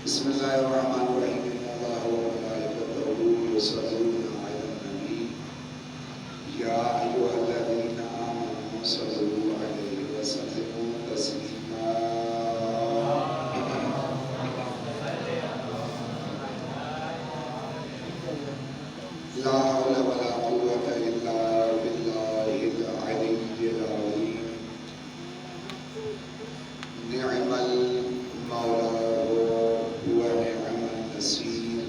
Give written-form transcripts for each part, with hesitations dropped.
بسم اللہ الرحمن الرحیم ان اللہ وملائکتہ یصلون علی النبی یا ایھا الذین آمنوا صلوا علیہ وسلموا تسلیما لا حول ولا قوة الا باللہ العلی العظیم نعم المولا ونعم النصير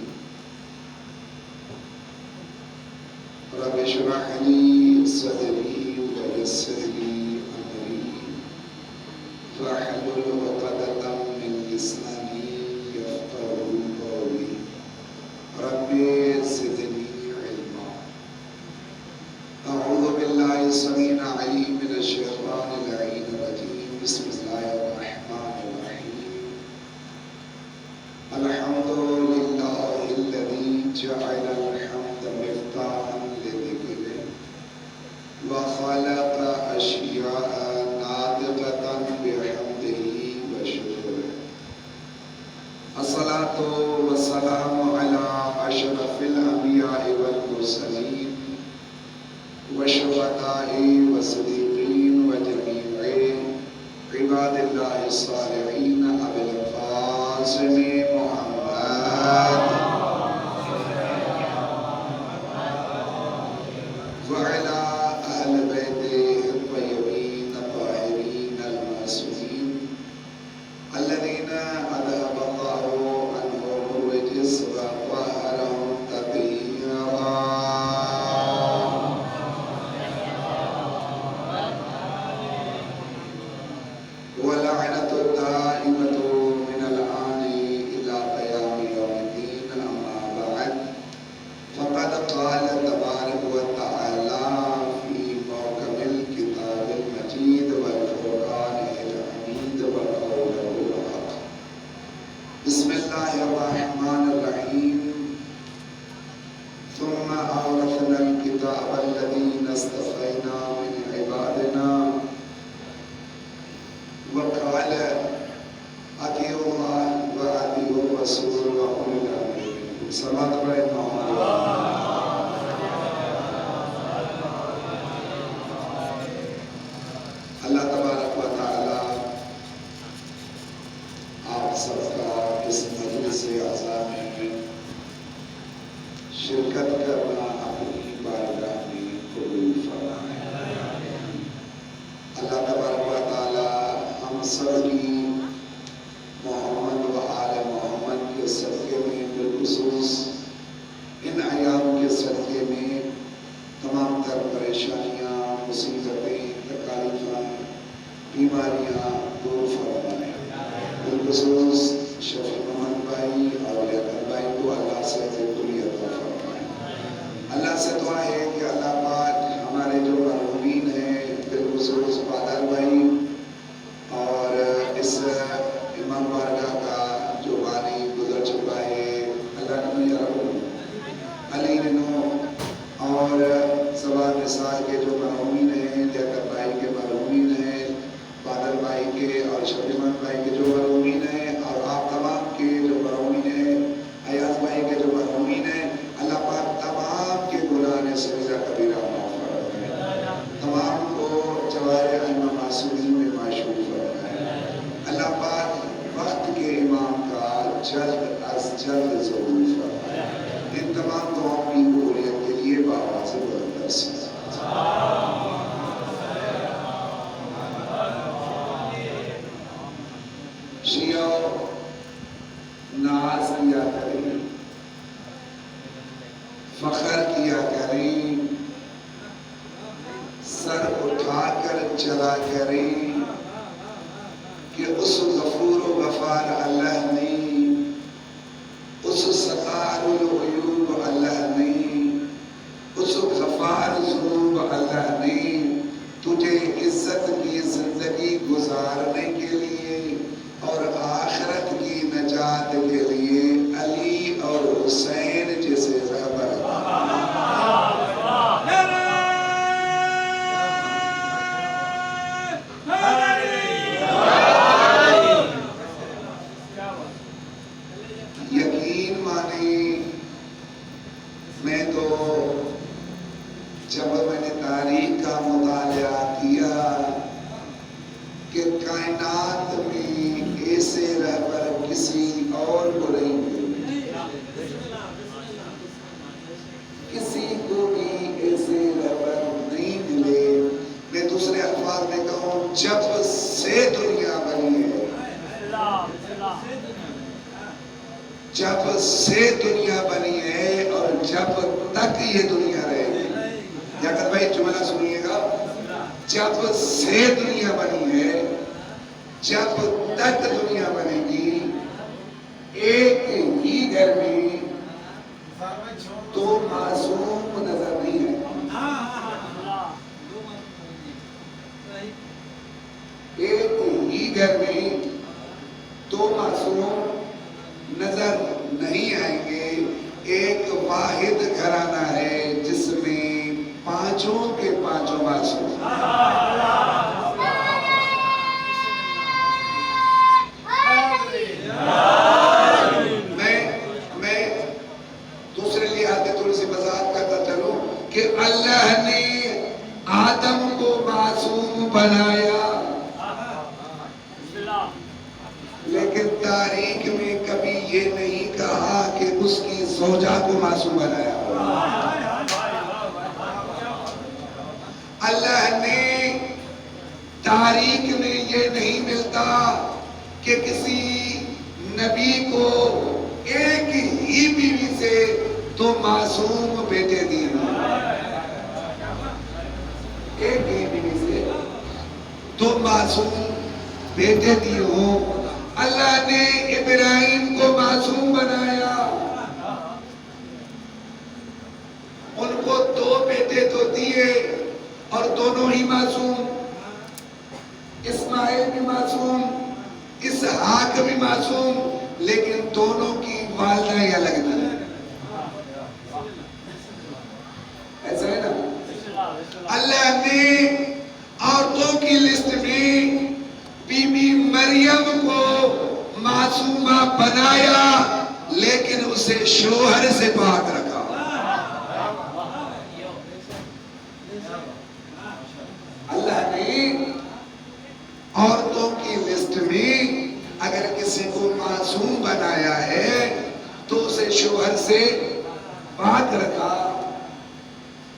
رب اشرح لي صدري ويسر لي أمري واحلل عقدة من لساني يفقهوا قولي رب زدني علما أعوذ بالله السميع العليم من الشيطان اللعين الرجيم بسم الله الرحمن الرحيم الحمد لله الذي جعل الحمد مفتاحا لذكره وخلق أشياء ناطقة بحمده وشكره الصلاة والسلام على أشرف الأنبياء والمرسلين والشهداء والصديقين وجميع عباد الله الصالحين أبي القاسم محمد وعلى أهل بيته الطيبين الطاهرين المعصومين الذين أذهب الله عنهم الرجس وطهرهم تطهيرا ولعنة الدائمة من الآن إلى قيام يوم الدين أما بعد فقد قال تبارك وتعالى في محكم الكتاب المجيد والفرقان الحميد وقوله الحق بسم الله الرحمن الرحيم ثم أورثنا الكتاب الذين اصطفينا من عبادنا وقال اطیعوا اللہ واطیعوا الرسول واولی الامر منکم صلوات علی محمد اللہ تبارک و تعالی آپ سب کا اس مجلس اعزاء میں شرکت کرنا اپنی بارگاہ میں قبول فرمائے۔ اللہ تبارک و تعالی ہم سب کی محمد و آل محمد کے صدقے میں بالخصوص ان ایام کے صدقے میں تمام تر پریشانیاں، مصیبتیں، تکالیفیں، بیماریاں دور فرمائے۔ بالخصوص شفیع محمد بھائی اور لیاقت بھائی کو اللہ سے کلی عطا فرمائے۔ اللہ سے دعا ہے کہ اللہ پاک ہمارے جو مرحومین ہیں بالخصوص بادل بھائی اور اس امام بارگاہ کا جو بانی گزر چکا ہے اللہ نبی علی رنو اور سبا نساء کے جو مرحومین ہیں، لیاقت بھائی کے مرحومین ہیں، بادل بھائی کے اور شفیع بھائی کے جو مرحومین ہیں اور آپ تمام کے جو مرحومین ہیں، ایاز بھائی کے جو مرحومین ہیں، اللہ پاک تمام کے گناہ صغیرہ کبیرہ معاف فرمائے، تمام کو جواہر ائمہ معصومین میں معشوق فرمائے۔ اللہ پاک وقت کے امام کا جلد از جلد ظہور فرمائے۔ ان تمام دعاؤں کی قبولیت کے لیے بآواز بلند سے شیعہ ناز کیا کریں، فخر کیا کریں، سر اٹھا کر چلا کریں کہ اس غفور و غفار اللہ نے، اس ستار العیوب اللہ نے، اس غفار ذنوب اللہ نے تجھے عزت کی زندگی گزارنے کے لیے اور آخرت کی نجات کے لیے علی اور حسین جیسے رہبر جب سے دنیا بنی ہے، جب سے دنیا بنی ہے اور جب تک یہ دنیا رہے گی. لیاقت بھائی جملہ سنیے گا، جب سے دنیا بنی ہے، جب تک دنیا بنے گی، ایک ہی گھر میں دو معصوم نظر نہیں آئے. ایک ہی گھر میں دو معصوم نظر نہیں آئیں گے. ایک واحد گھرانہ ہے جس میں پانچوں کے پانچوں معصوم. میں دوسرے لحاظ سے تھوڑی سی وضاحت کرتا چلوں کہ اللہ نے آدم کو معصوم بنایا، لیکن تاریخ میں کبھی یہ نہیں کہا کہ اس کی زوجہ کو معصوم بنایا. اللہ نے تاریخ میں یہ نہیں ملتا کہ کسی نبی کو ایک ہی بیوی سے دو معصوم بیٹے دیے. ایک ہی بیوی سے دو معصوم بیٹے دیے ہوں. اللہ نے ابراہیم کو معصوم بنایا، ان کو دو بیٹے تو دیے اور دونوں ہی معصوم. اسماعیل بھی معصوم، اسحاق بھی معصوم، لیکن دونوں کی والدہ الگ تھی. ایسا ہے نا؟ اللہ نے عورتوں کی لسٹ میں بی بی مریم کو معصومہ بنایا، لیکن اسے شوہر سے پاک رکھا. اللہ نے عورتوں کی لسٹ میں اگر کسی کو معصوم بنایا ہے تو اسے شوہر سے پاک رکھا.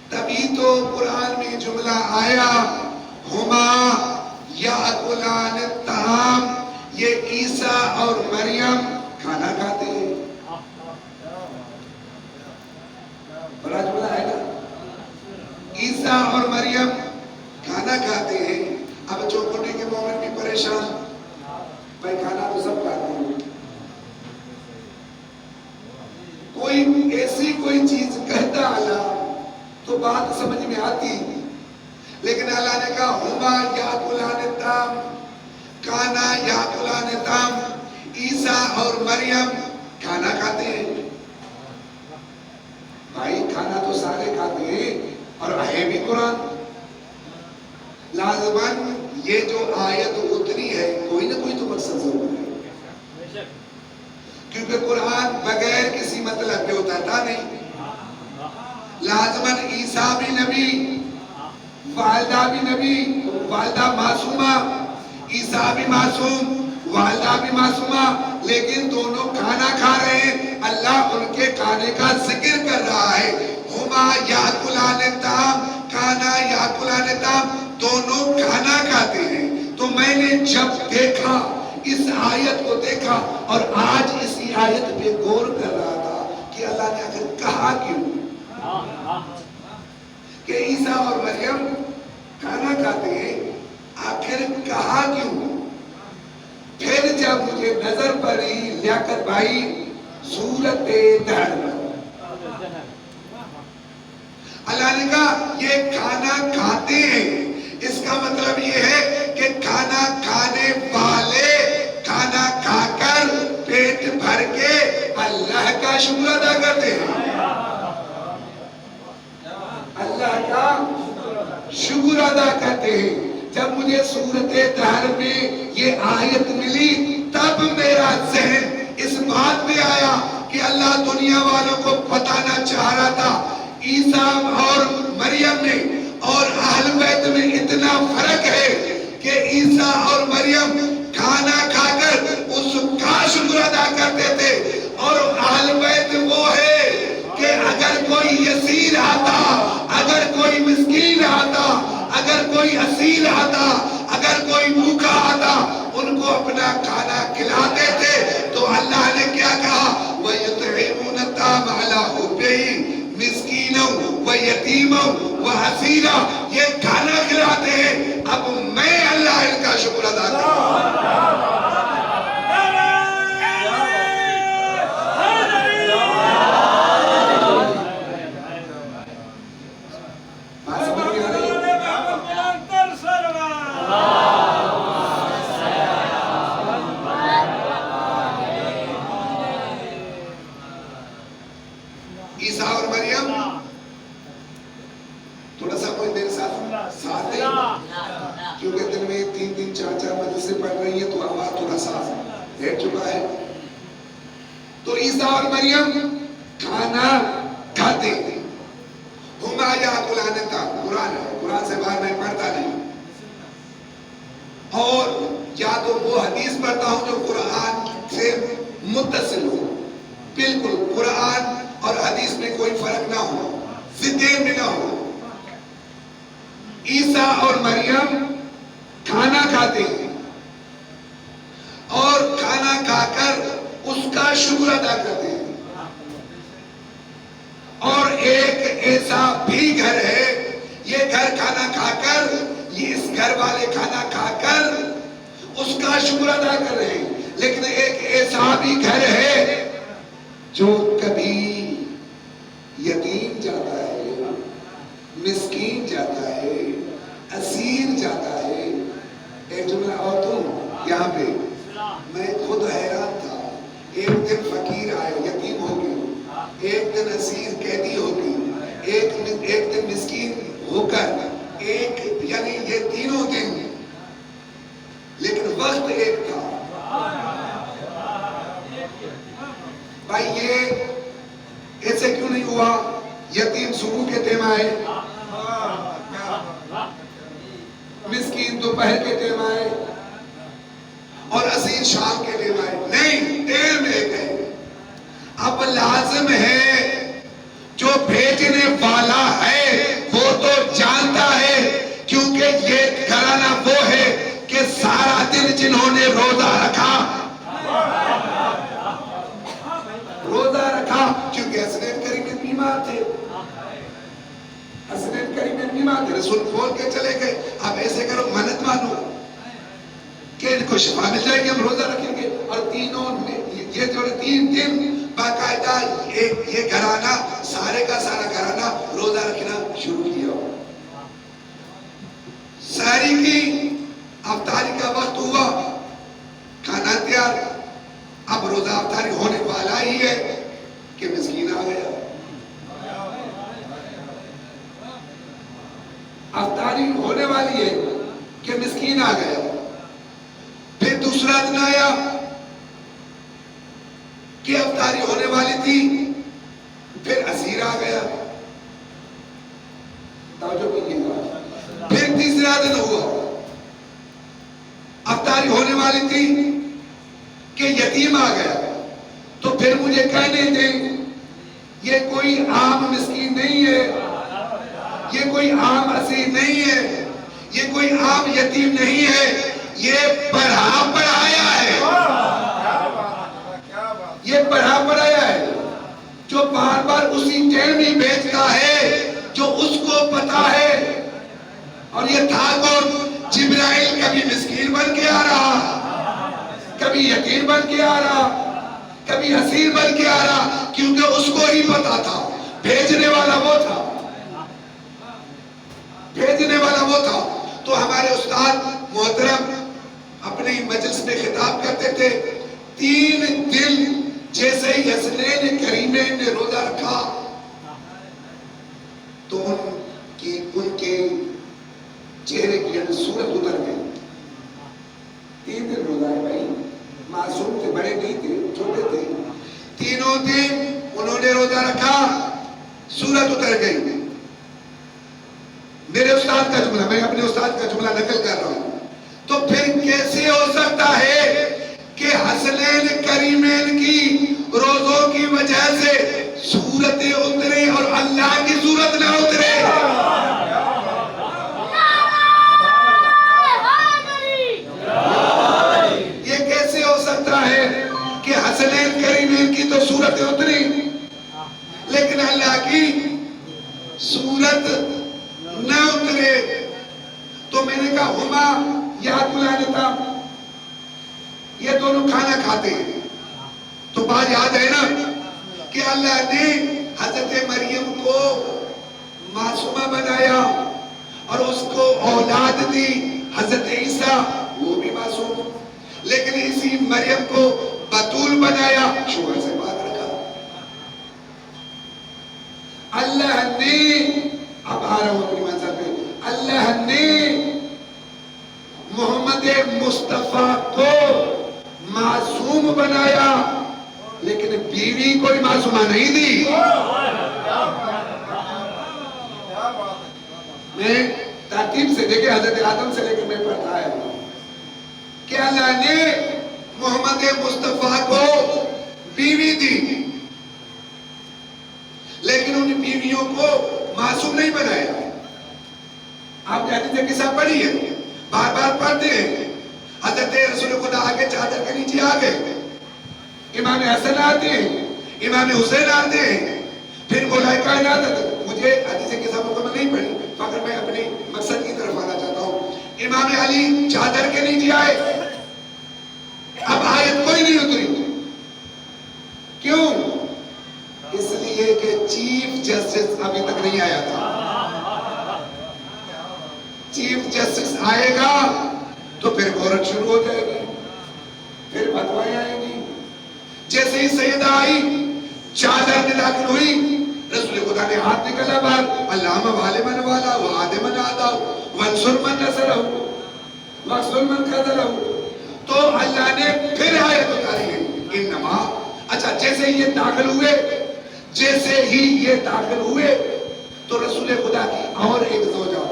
تبھی تو قرآن میں جملہ آیا ہما یاکلان الطعام، یہ عیسیٰ اور مریم کھانا کھاتے ہیں. بڑا جملہ ہے نا، عیسیٰ اور مریم کھانا کھاتے ہیں. اب چوکھٹی کے مومن بھی پریشان، بھائی کھانا تو سب کھاتے ہیں، کوئی ایسی کوئی چیز کہتا اللہ تو بات سمجھ میں آتی، لیکن اللہ نے کہا ہما یاکلان الطعام، کھانا یاکلان الطعام، عیسیٰ اور مریم کھانا کھاتے ہیں. بھائی کھانا تو سارے کھاتے ہیں اور ہے بھی قرآن. لازمان یہ جو آیت اتری ہے کوئی نہ کوئی تو مقصد ضرور ہے، کیونکہ قرآن بغیر کسی مطلب کے اترتا نہیں. لازمان عیسیٰ بھی نبی، والدہ بھی نبی، والدہ معصومہ، عیسیٰ بھی معصوم، والدہ بھی معصومہ، لیکن دونوں کھانا کھا رہے ہیں. اللہ ان کے کھانے کا ذکر کر رہا ہے، ہما یاکلان الطعام، کھانا یاکلان الطعام، دونوں کھانا کھاتے ہیں. تو میں نے جب دیکھا اس آیت کو دیکھا اور آج اسی آیت پہ غور کر رہا تھا کہ اللہ نے آخر کہا کیوں کہ عیسیٰ اور مریم کھانا کھاتے ہیں، آخر کہا کیوں. پھر جب مجھے نظر پڑی لیاقت بھائی سورت دہر، اللہ نے کہا یہ کھانا کھاتے ہیں، اس کا مطلب یہ ہے کہ کھانا کھانے والے کھانا کھا کر پیٹ بھر کے اللہ کا شکر ادا کرتے ہیں. اللہ کا شکر ادا کرتے ہیں. جب مجھے سورت دہر میں یہ آیت ملی تب میرا ذہن اس بات پہ آیا کہ اللہ دنیا والوں کو بتانا چاہ رہا تھا عیسیٰ اور مریم میں اور اہل بیت میں اتنا فرق ہے کہ عیسیٰ اور مریم کھانا کھا کر اس کا شکر ادا کرتے تھے، اور اہل بیت وہ ہے کہ اگر کوئی یسیر آتا، اگر کوئی مسکین آتا، اگر کوئی اسیر آتا، اگر کوئی عزیزہ یہ کھانا کھلاتے ہیں، اب میں اللہ ان کا شکر ادا کروں۔ عیسیٰ اور مریم تھوڑا سا کوئی میرے ساتھ ہے، کیونکہ دن میں 3 4 مجلسیں پڑھ رہی ہیں تو آواز تھوڑا سا بیٹھ چکا ہے۔ تو عیسیٰ اور مریم کھانا کھاتے ہیں، ہما یاکلان قرآن ہے، قرآن سے باہر میں پڑھتا نہیں، اور یا تو وہ حدیث پڑھتا ہوں جو قرآن سے متصل ہو، بالکل قرآن اور حدیث میں کوئی فرق نہ ہو، ضدین میں نہ ہو۔ عیسیٰ اور مریم کھانا کھاتے ہیں اور کھانا کھا کر اس کا شکر ادا کرتے ہیں، اور ایک ایسا بھی گھر ہے، یہ گھر کھانا کھا کر، یہ اس گھر والے کھانا کھا کر اس کا شکر ادا کر رہے ہیں، لیکن ایک ایسا بھی گھر ہے جو کبھی یتیم جاتا ہے، مسکین جاتا ہے، اسیر جاتا ہے۔ ایک جملہ اور تم یہاں پہ میں خود حیران تھا، ایک دن فقیر آئے یتیم ہو گئی، ایک دن اسیر قیدی ہو گئی، ایک دن مسکین ہو کر، ایک یعنی یہ تینوں دن، لیکن وقت ایک تھا۔ بھائی یہ ایسے کیوں نہیں ہوا؟ یتیم صبح کے ٹائم آئے، مسکین دوپہر کے ٹائم آئے، اور اسیر شام کے ٹائم آئے، نہیں، ٹائم ایک ہے۔ اب لازم ہے جو بھیجنے والا ہے وہ تو جانتا ہے، کیونکہ یہ گھرانہ وہ ہے کہ سارا دن جنہوں نے روزہ رکھا، کیونکہ حسنین کریم میں بیمار تھے، حسنین کریم میں بیمار تھے، رسول کھول کے چلے گئے، اب ایسے کرو منت مانو کہ ان کو شفا مل جائے گی، ہم روزہ رکھیں گے۔ اور تینوں نے یہ جو 3 دن باقاعدہ یہ گھرانہ، سارے کا سارا گھرانہ روزہ رکھنا شروع کیا۔ سحری کی افطاری کا وقت ہوا، کھانا تیار، اب روزہ افطاری ہونے والا ہی ہے کہ مسکین آ گیا، افطاری ہونے والی ہے کہ مسکین آ گیا۔ پھر دوسرا دن آیا کہ افطاری ہونے والی تھی، پھر اسیر آ گیا، توجہ کیجیے گا۔ پھر تیسرا دن ہوا، افطاری ہونے والی تھی کہ یتیم آ گیا، تو پھر مجھے کہنے دیں یہ کوئی عام مسکین نہیں ہے، یہ کوئی عام اسیر نہیں ہے، یہ کوئی عام یتیم نہیں ہے، یہ پڑھایا ہے، یہ پڑھایا ہے، جو بار بار اسی ٹائم ہی بھیجتا ہے جو اس کو پتا ہے۔ اور یہ تھا کون؟ جبرائیل کبھی مسکین بن کے آ رہا، کبھی یتیم بن کے آ رہا، کبھی اسیر بن کے آ رہا، کیونکہ اس کو ہی پتا تھا، بھیجنے والا وہ تھا، بھیجنے والا وہ تھا۔ تو ہمارے استاد محترم اپنے مجلس میں خطاب کرتے تھے، 3 دن جیسے ہی حسنین کریمین نے روزہ رکھا تو ان کے چہرے کی صورت اتر گئی۔ 3 دن روزہ ہے بھائی، معصوم تھے، بڑے نہیں تھے، چھوٹے تھے، تینوں دن انہوں نے روزہ رکھا، صورت اتر گئی۔ میرے استاد کا جملہ، میں اپنے استاد کا جملہ نقل کر رہا ہوں۔ تو پھر کیسے ہو سکتا ہے کہ حسنین کریمین کی روزوں کی وجہ سے صورتیں اترے اور اللہ کی صورت نہ اترے؟ یہ کیسے ہو سکتا ہے کہ حسنین کریمین کی تو صورتیں اتری لیکن اللہ کی صورت نہ یاد بلا لیتا. یہ دونوں کھانا کھاتے ہیں تو بات یاد ہے نا کہ اللہ نے حضرت مریم کو معصومہ بنایا اور اس کو اولاد دی حضرت عیسیٰ، وہ بھی معصوم، لیکن اسی مریم کو بطول بنایا، شوہر سے بات رکھا. اللہ نے، اب آ رہا ہوں اپنی منزل پہ، اللہ نے محمد مصطفیٰ کو معصوم بنایا لیکن بیوی کوئی معصومہ نہیں دی. میں ترتیب سے دیکھیں، حضرت آدم سے لے کر میں پڑھتا آیا ہوں کہ اللہ نے محمد مصطفیٰ کو بیوی دی لیکن ان بیویوں کو معصوم نہیں بنایا. آپ حدیث سے قصہ پڑھی ہے، بار بار پڑھتے ہیں. حضرت رسول خدا آگے چادر کے نیچے آ گئے، امام حسن آتے ہیں، امام حسین آتے ہیں، پھر ملائکہ کائنات آتے ہیں. مجھے حدیث کے قصہ مکمل نہیں پڑھی، مگر میں اپنے مقصد کی طرف آنا چاہتا ہوں. امام علی چادر کے نیچے آئے، اب آیت کوئی نہیں اتری. کیوں؟ اس لیے کہ چیف جسٹس ابھی تک نہیں آیا تھا. چیف جسٹس آئے گا تو پھر عورت شروع ہو جائے گی، پھر فتوائیں آئیں گی. جیسے ہی سیدہ آئی، چادر میں داخل ہوئی، رسول خدا نے ہاتھ نکالا باہر، اللہم والمن والا وآدمن آدھا وانصر من نصرہ واخذل من خذلہ. تو اللہ نے پھر آیت اتاری ہے انما. اچھا، جیسے ہی یہ داخل ہوئے، جیسے ہی یہ داخل ہوئے تو رسول خدا کی اور ایک زوجہ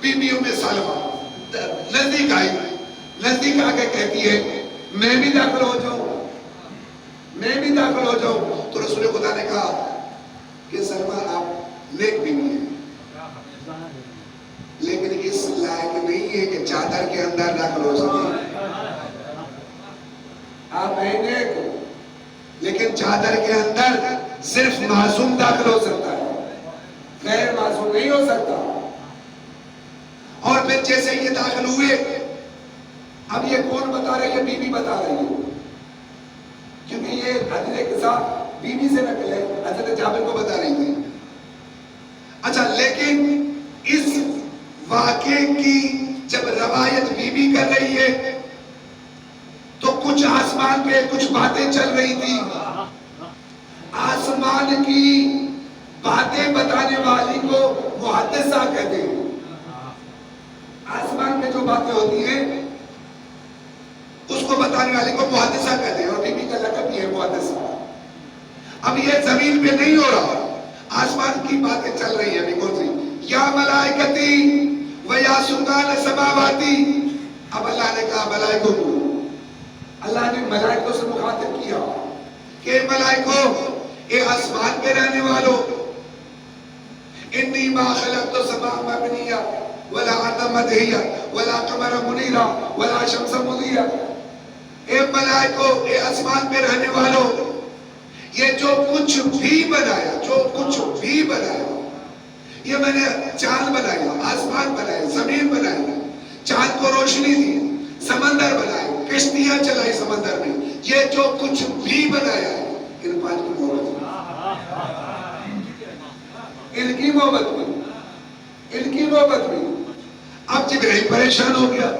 بی بی ام سلمہ نزدیک آئی، نزدیک آ کے کہتی ہے میں بھی داخل ہو جاؤں، میں بھی داخل ہو جاؤں. تو رسول خدا نے کہا کہ سلمہ آپ نیک بھی نہیں ہیں لیکن اس لائق نہیں ہے کہ چادر کے اندر داخل ہو سکے. آپ ہیں نیک لیکن چادر کے اندر صرف معصوم داخل ہو سکتا ہے، غیر معصوم نہیں ہو سکتا. اور پھر جیسے یہ داخل ہوئے، اب یہ کون بتا رہی ہے؟ بی بی بتا رہی ہے، کیونکہ یہ حدیث قصہ بی بی سے نقل ہے، حضرت جابر کو بتا رہی تھی. اچھا، لیکن اس واقعے کی جب روایت بی بی کر رہی ہے تو کچھ آسمان پہ کچھ باتیں چل رہی تھی. آسمان کی باتیں بتانے والی کو محدثہ کہتے ہیں. آسمان میں جو باتیں ہوتی ہیں اس کو بتانے والے کو محدثہ کہتے ہیں، اور بی بی کا لقب یہ ہے محدثہ. اب یہ زمین پہ نہیں ہو رہا، آسمان کی باتیں چل رہی ہیں. کون سی؟ یا ملائکتی و یا سکان سماواتی. اب اللہ نے کہا ملائکوں کو، اللہ نے ملائکوں سے مخاطب کیا کہ ملائکوں، اے آسمان پہ رہنے والوں، انی ما خلقت السماء مبنیہ ولا ارض مدحیہ ولا قمر منیرہ ولا شمس مضیہ. اے ملائکوں، اے آسمان پہ رہنے والوں، یہ جو کچھ بھی بنایا، جو کچھ بھی بنایا، یہ میں نے چاند بنایا، آسمان بنایا، زمین بنائی، چاند کو روشنی دی، سمندر بنائے، کشتیاں چلائی سمندر میں، یہ جو کچھ بھی بنایا ہے، ان پانچ کی محبت میں، ان کی محبت میں، ان کی محبت میں. اب جبرائیل پریشان ہو گیا.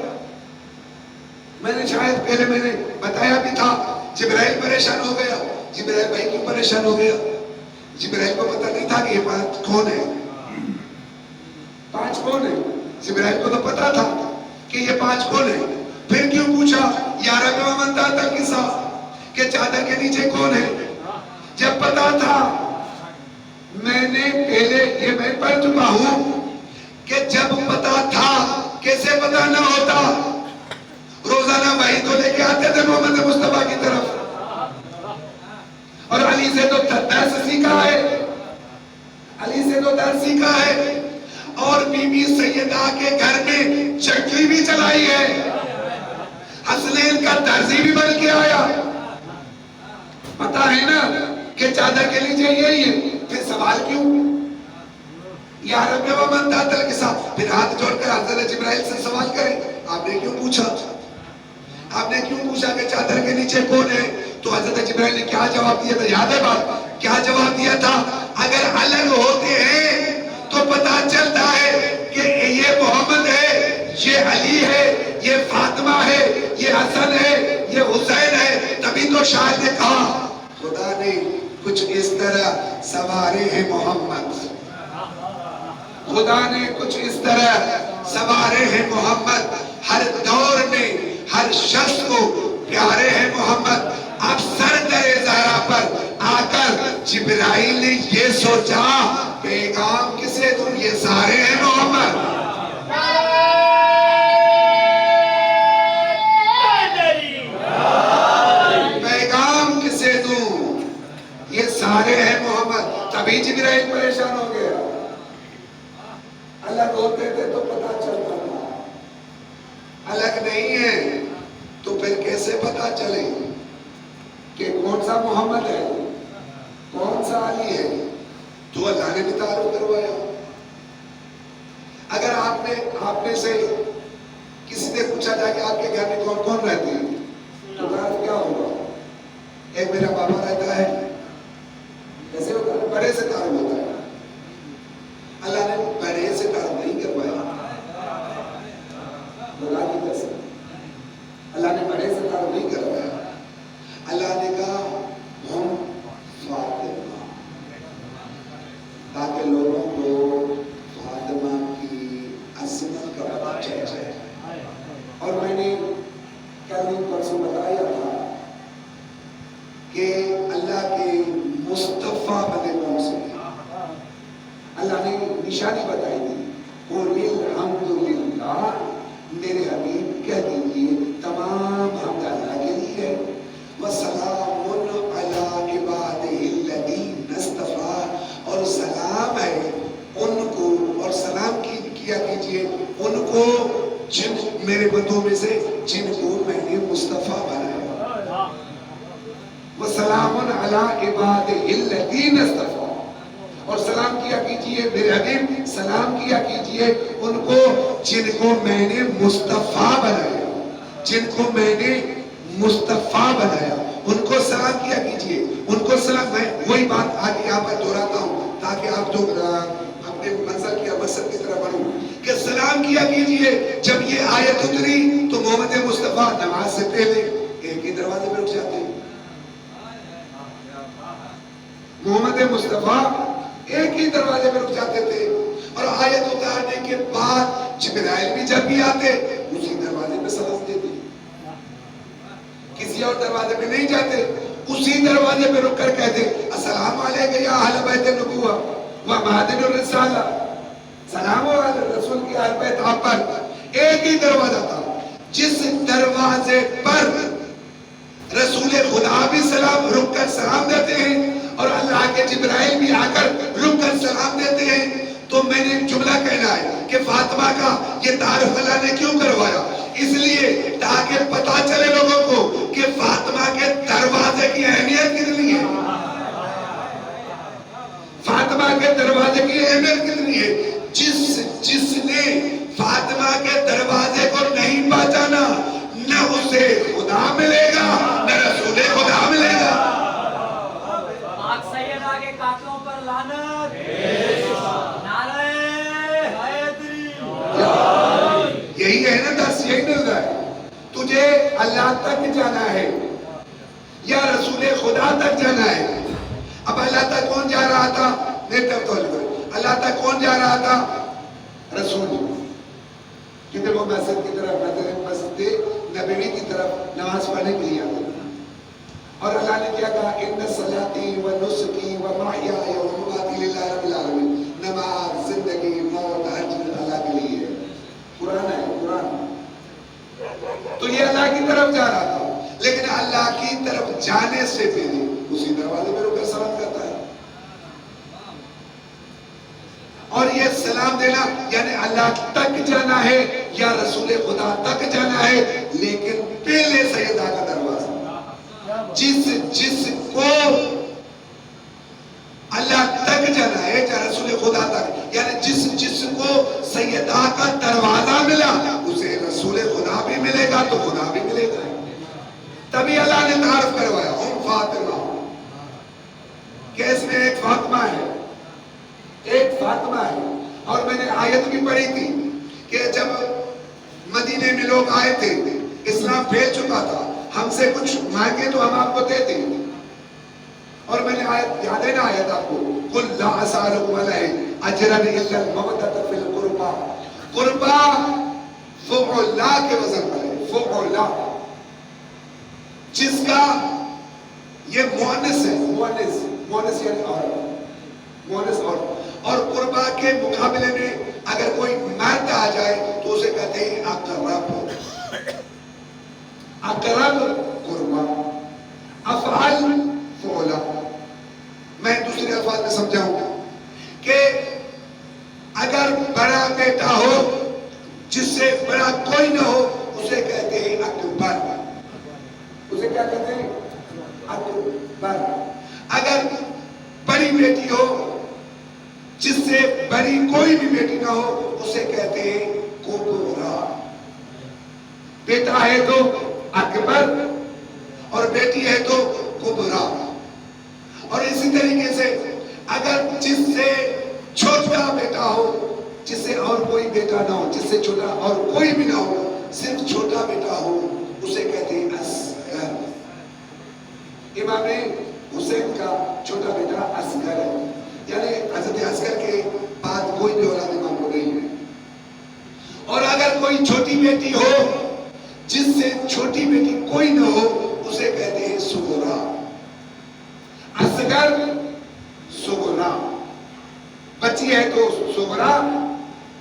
میں نے شاید پہلے میں نے بتایا بھی تھا، جبرائیل پریشان ہو گیا. جبرائیل بھائی کیوں پریشان ہو گیا؟ جبرائیل کو پتہ نہیں تھا کہ یہ پانچ کون ہے، پانچ کون ہے. جبرائیل کو تو پتا تھا کہ یہ پانچ کون ہے. پھر کیوں پوچھا یا رب ومن تحت الکساء کہ چادر کے نیچے کون ہے؟ جب پتا تھا. میں نے پہلے یہ میں پڑھ چکا ہوں کہ جب پتا تھا، کیسے پتا نہ ہوتا؟ روزانہ وحی تو لے کے آتے تھے محمد مصطفیٰ کی طرف، اور علی سے تو درس سیکھا ہے، علی سے تو درس سیکھا ہے. اور بی بی سیدہ کے گھر میں چکی بھی چلائی ہے، حسنین کا درزی بھی بن کے آیا. پتا ہے نا کہ چادر کے نیچے یہی ہے. پھر سوال کیوں؟ یا رب ومن تحت الکساء. پھر ہاتھ جوڑ کر حضرت جبرائیل سے سوال کریں آپ نے کیوں پوچھا؟ آپ نے کیوں پوچھا کہ چادر کے نیچے کون ہے؟ تو حضرت جبرائیل نے کیا جواب دیا تھا؟ یاد ہے بات؟ کیا جواب دیا تھا؟ اگر الگ ہوتے ہیں تو پتا چلتا ہے کہ یہ محمد ہے، یہ علی ہے، یہ فاطمہ ہے، یہ حسن ہے، یہ حسین ہے، تبھی تو شاید نے کہا خدا نے کچھ اس طرح سوارے ہیں محمد، خدا نے کچھ اس طرح سوارے ہیں محمد، ہر دور میں ہر شخص کو پیارے ہیں محمد۔ اب سردر زہرا پر آ کر جبرائیل نے یہ سوچا پیغام کسے دوں؟ یہ سارے ہیں محمد، پیغام کسے دوں؟ یہ سارے ہیں محمد۔ تبھی جبرائیل پریشان ہو گیا، الگ ہوتے تھے تو پتا چلتا تھا، الگ نہیں ہے تو پھر کیسے پتا چلے کہ کون سا محمد ہے، کون سا علی ہے؟ تو اللہ نے بھی تعارف کروایا۔ اگر آپ میں سے کسی نے پوچھا جائے کہ آپ کے گھر میں کون کون رہتے ہیں تو تعارف کیا ہوگا؟ ایک میرا بابا رہتا ہے، کیسے ہوتا ہے؟ بڑے سے تعارف ہوتا ہے۔ اللہ نے بڑے سے تعارف نہیں کروایا، اللہ کی قسم، اللہ نے بڑے سے تعارف نہیں کروایا۔ اللہ نے کہا ہم فاطمہ، تاکہ لوگوں کو فاطمہ کی عظمت کا پتہ چل جائے۔ اور میں نے کل پرسوں بتایا تھا کہ اللہ کے مصطفیٰ بنے کون سے؟ اللہ نے نشانی بتائی تھی، قُلِ الْحَمْدُلِلَّہ، میرے حبیب کہہ دیجئے تمام حمد اللہ کے لیے ہے، وَسَلَامٌ عَلَىٰ عِبَادِهِ الَّذِينَ اصْطَفَىٰ، اور سلام ہے ان کو، اور سلام کیا کیجئے ان کو جن میرے بندوں میں سے جن کو میں نے مصطفیٰ بنایا، وَسَلَامٌ عَلَىٰ عِبَادِهِ الَّذِينَ اصْطَفَىٰ، اور سلام کیا کیجئے میرے حبیب، سلام کیا کیجئے ان کو جن کو میں نے مصطفیٰ بنایا، جن کو میں نے مصطفیٰ بنایا، ان کو سلام کیا کیجئے، ان کو سلام۔ میں وہی بات آگے یہاں پر دہراتا ہوں تاکہ آپ جو اپنے منزل کی مقصد کی طرح بڑھو کہ سلام کیا کیجئے۔ جب یہ آیت اتری تو محمد مصطفیٰ نماز سے پہلے ایک ہی دروازے پہ رک جاتے ہیں، محمد مصطفیٰ ایک ہی دروازے پہ رک جاتے تھے، اور آیت اتارنے کے بعد جبرائیل بھی جب بھی آتے اسی دروازے پہ سلام دیتے، کسی اور دروازے پہ نہیں جاتے، اسی دروازے پہ رک کر کہتے السلام علیکم یا اہل بیت النبوہ و معادن الرسالہ، سلام ہو رسول کی اہل بیت آپ پر۔ ایک ہی دروازہ تھا، جس دروازے پر رسول خدا بھی سلام رک کر سلام دیتے ہیں اور اللہ کے جبرائیل بھی آ کر رک کر سلام دیتے ہیں۔ تو میں نے جملہ کہنا ہے کہ فاطمہ کا یہ تعارف اللہ نے کیوں کروایا؟ اس لیے تاکہ پتا چلے لوگوں کو کہ فاطمہ کے دروازے کی اہمیت کتنی ہے، فاطمہ کے دروازے کی اہمیت کتنی ہے۔ جس نے فاطمہ کے دروازے کو نہیں پہچانا نہ اسے خدا ملے گا نہ رسول خدا ملے گا۔ سیدہ کے قاتلوں پر لعنت، نعرہ حیدری۔ یہی ہے نا درس، یہی مل رہا ہے تجھے اللہ تک جانا ہے یا رسول خدا تک جانا ہے۔ اب اللہ تک کون جا رہا تھا؟ اللہ تک کون جا رہا تھا؟ رسول، کیونکہ وہ مسجد کی طرف مسجد نبوی کی طرف نماز پڑھنے کے لیے آتا تھا، اور اللہ نے کیا کہا ان صلاتی و نسکی و محیای و مماتی للہ رب العالمین، نماز زندگی موت ہر چیز اللہ کے لیے ہے۔ قرآن ہے، قرآن۔ تو یہ اللہ کی طرف جا رہا تھا، لیکن اللہ کی طرف جانے سے پہلے اسی دروازے پہ رک کر سلام کرتا ہے۔ اور یہ سلام دینا یعنی اللہ تک جانا ہے یا رسول خدا تک جانا ہے، لیکن پہلے سیدہ کا دروازہ، جس کو اللہ تک جانا ہے یا رسول خدا تک، یعنی جس کو سیدہ کا دروازہ ملا اسے رسول خدا بھی ملے گا تو خدا بھی ملے گا. تبھی اللہ نے تعارف کروایا فاطمہ کہ اس میں ایک فاطمہ ہے، ایک فاطمہ ہے. اور میں نے آیت بھی پڑھی تھی کہ جب مدینے میں لوگ آئے تھے، اسلام پھیل چکا تھا، ہم سے کچھ مانگے تو ہم آپ کو دیتے. اور میں نے آیت یاد ہے نا، آیت آپ کو قُلْ لَا أَسْأَلُكُمْ عَلَيْهِ أَجْرًا إِلَّا الْمَوَدَّةَ فِي الْقُرْبَى. قربا فعلا کے وزن پر ہے، فعلا، جس کا یہ مؤنث ہے، مؤنث یعنی عورت، مؤنث عورت. اور قربا کے مقابلے میں اگر کوئی مرد آ جائے تو اسے کہتے ہیں اقرب. اقرب قربا، افعل فعلا. میں دوسرے الفاظ میں سمجھاؤں گا کہ اگر بڑا بیٹا ہو جس سے بڑا کوئی نہ ہو اسے کہتے ہیں اکبر. اسے کیا کہتے ہیں؟ اکبر. اگر بڑی بیٹی ہو جس سے بڑی کوئی بھی بیٹی نہ ہو اسے کہتے ہیں کبرا. بیٹا ہے تو اکبر اور بیٹی ہے تو کبرا. اور اسی طریقے سے اگر جس سے چھوٹا بیٹا ہو، جس سے اور کوئی بیٹا نہ ہو، جس سے چھوٹا اور کوئی بھی نہ ہو، صرف چھوٹا بیٹا ہو، اسے کہتے ہیں اصغر. امام حسین کا چھوٹا بیٹا اصغر ہے، یعنی حضرت اصغر کے بعد کوئی بھی اولاد امام کو نہیں ہے. اور اگر کوئی چھوٹی بیٹی ہو جس سے چھوٹی بیٹی کوئی نہ ہو اسے کہتے ہیں صغرا. اصغر صغرا، بچی ہے تو صغرا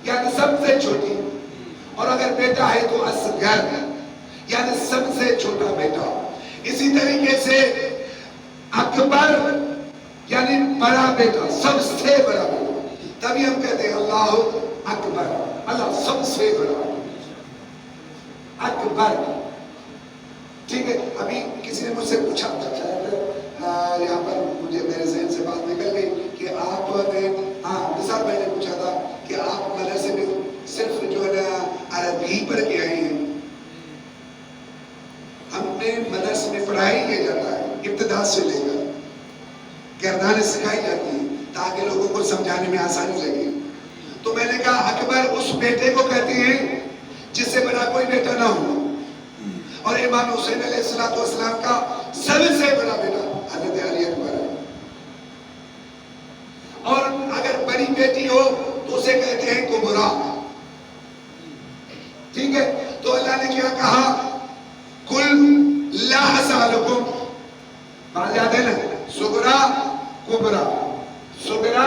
یعنی سب سے چھوٹی، اور اگر بیٹا ہے تو اصغر یعنی سب سے چھوٹا بیٹا. اسی طریقے سے اکبر یعنی بڑا بیٹا، سب سے بڑا بیٹا. تبھی ہم کہتے ہیں اللہ اکبر، اللہ سب سے بڑا اکبر. ٹھیک ہے. ابھی کسی نے مجھ سے پوچھا تھا، شاید یہاں پر مجھے میرے ذہن سے بات نکل گئی کہ آپ نے، نثار بھائی نے پوچھا تھا کہ آپ مدرسے میں صرف جو ہے نا عربی ہی پڑھ کے آئے ہیں. ہم نے مدرسے میں پڑھائی کیا جاتا ہے ابتدا سے لے کر، گردانیں سکھائی جاتی ہیں تاکہ لوگوں کو سمجھانے میں آسانی لگے. تو میں نے کہا اکبر اس بیٹے کو کہتے ہیں جس سے بڑا کوئی بیٹا نہ ہو. اور امام حسین علیہ السلام کا سب سے بڑا بیٹا حضرت علی اکبر ہے. اور اگر بڑی بیٹی ہو تو اسے کہتے ہیں کبرا. ٹھیک ہے. تو اللہ نے کیا کہا؟ قل لا اسالکم، بات یاد ہے نا، صغرا کبرا، صغرا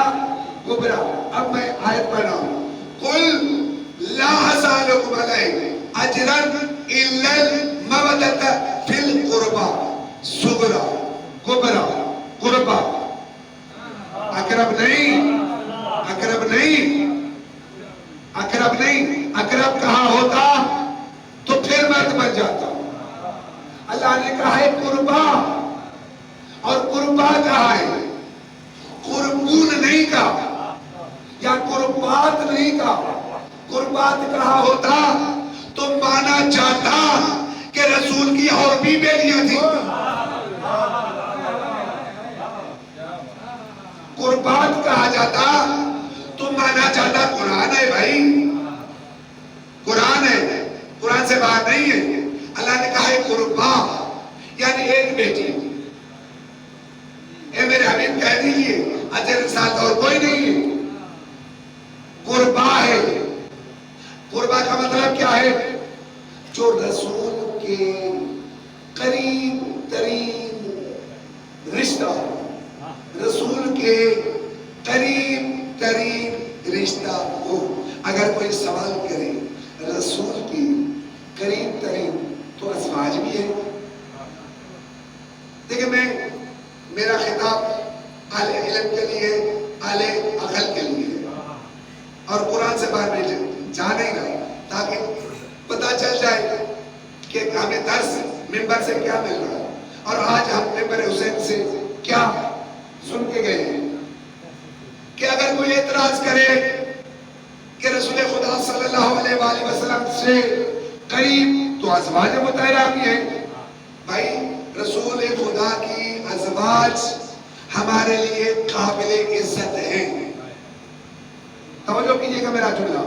کبرا. اب میں آیت پڑھ رہا ہوں، قل لا اسالکم علیہ اجرا الا المودۃ فی القربى. صغرا کبرا قربا، اقرب نہیں، اقرب نہیں، اقرب نہیں. اقرب کہاں ہوتا تو پھر مرد بن جاتا. اللہ نے کہا ہے قربا، اور قربا کہا ہے، قربون نہیں کہا یا قربات نہیں کہا. قربات کہا ہوتا تو مانا چاہتا کہ رسول کی اور بھی بیٹیاں تھیں. قربات کہا جاتا تو مانا چاہتا قرآن ہے بھائی، قرآن ہے، قرآن سے باہر نہیں ہے. اللہ نے کہا ہے قربا یعنی ایک بیٹی. اے میرے حبیب کہہ دیجئے اجر ساتھ اور کوئی نہیں ہے، قربا ہے. قربا کا مطلب کیا ہے؟ جو رسول کے قریب ترین رشتہ ہو، رسول کے قریب ترین رشتہ ہو. اگر کوئی سوال کرے رسول کی قریب ترین تو ازواج بھی ہے. دیکھیں میرا خطاب اہل علم کے لیے، اہل عقل کے لیے، اور قرآن سے باہر نہیں جانے گا تاکہ پتہ چل جائے کہ ہمیں درس منبر سے کیا مل رہا ہے اور آج ہم منبر حسین سے کیا سن کے گئے ہیں. کہ اگر کوئی اعتراض کرے کہ رسول خدا صلی اللہ علیہ وآلہ وسلم سے قریب تو ازواج مطہرہ بھی ہیں بھائی. رسول خدا کی ازواج ہمارے لیے قابل عزت ہیں. توجہ کیجئے گا میرا جملہ.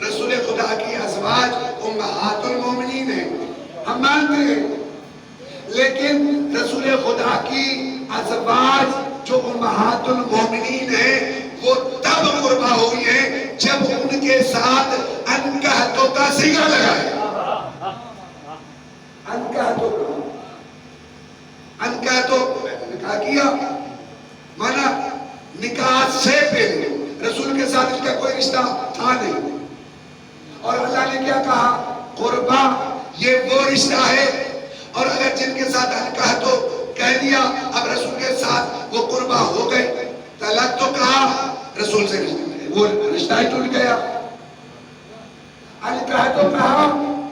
رسول خدا کی ازواج امہات المومنین ہیں ہم مانتے ہیں, لیکن رسول خدا کی ازواج جو امہات المومنین ہیں وہ تب قربا ہوئی ہیں جب ان کے ساتھ انکحتوں کا صیغہ لگا ہے. انکحتوں نکاح کیا مانا نکاح سے پہلے رسول کے ساتھ اس کا کوئی رشتہ تھا نہیں, اور اللہ نے کیا کہا قربا یہ وہ رشتہ ہے, اور اگر جن کے ساتھ انکحتوں کہہ دیا اب رسول کے ساتھ وہ قربا ہو گئے, طلاق تو کہا رسول سے وہ رشتہ ہی ٹوٹ گیا. انکحتوں کہا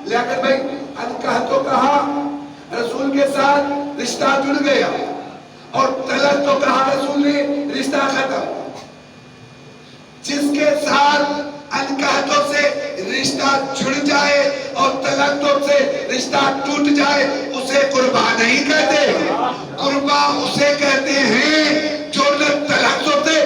لیاقت بھائی, انکحتوں کہا رسول کے ساتھ رشتہ جڑ گیا, اور طلاق تو کہا رسول نے رشتہ ختم. جس کے ساتھ انکحتوں سے رشتہ جڑ جائے اور طلاقوں سے رشتہ ٹوٹ جائے اسے قربا نہیں کہتے. قربا اسے کہتے ہیں جو نہ طلاقوں سے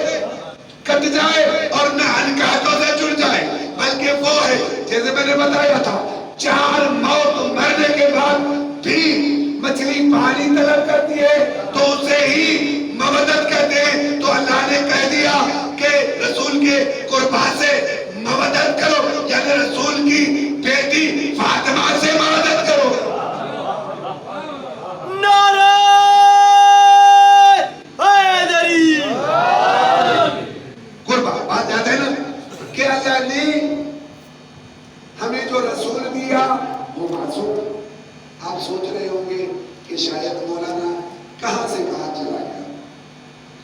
کٹ جائے اور نہ انکحتوں سے جڑ جائے, بلکہ وہ ہے جیسے میں نے بتایا تھا 4 موت مرنے کے بعد بھی مچھلی پانی طلب کرتی ہے تو اسے ہی مودت کہتے ہیں. تو اللہ نے کہہ دیا کہ رسول کے قربا سے مودت کرو, یعنی رسول کی بیٹی فاطمہ سے مودت کرو. نعرہ حیدری. قربا بات یاد ہے نا کہ اللہ نے ہمیں جو رسول دیا وہ معصوم. آپ سوچ رہے ہوں گے کہ شاید مولانا کہاں سے کہاں چلا گیا,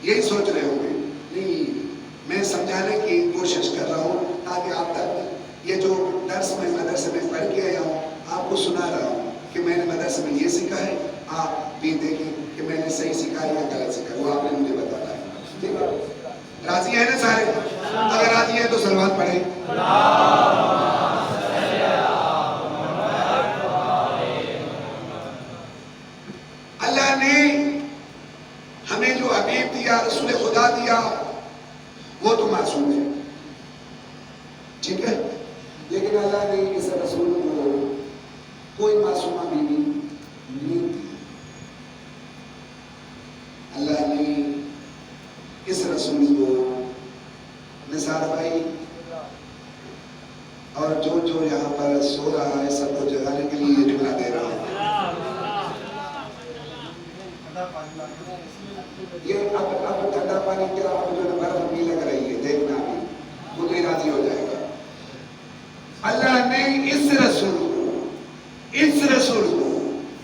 یہی سوچ رہے ہوں گے. نہیں, میں سمجھانے کی کوشش کر رہا ہوں تاکہ آپ تک یہ جو درس میں مدرسے میں پڑھ کے آیا ہوں آپ کو سنا رہا ہوں کہ میں نے مدرسے میں یہ سیکھا ہے, آپ بھی دیکھیں کہ میں نے صحیح سیکھا ہے یا غلط سیکھا ہے, وہ آپ نے مجھے بتانا ہے. ٹھیک ہے, راضی ہیں نا سارے؟ اگر راضی ہیں تو صلوات پڑھیں. اللہ نے ہمیں جو حبیب دیا, رسول خدا دیا, وہ تو معصوم ہے, ٹھیک ہے, لیکن اللہ نے اس رسول کو کوئی معصومہ بیوی نہیں دی. اللہ نے اس رسول کو نثار بھائی اور جو یہاں پر سو رہا ہے سب کو جگانے کے لیے یہ جملہ دے رہا ہے. یہ اب ٹھنڈا پانی کیا اب جو برف بھی لگ رہی ہے دیکھنا بھی وہ تو راضی ہو جائے گا. اللہ نے اس رسول کو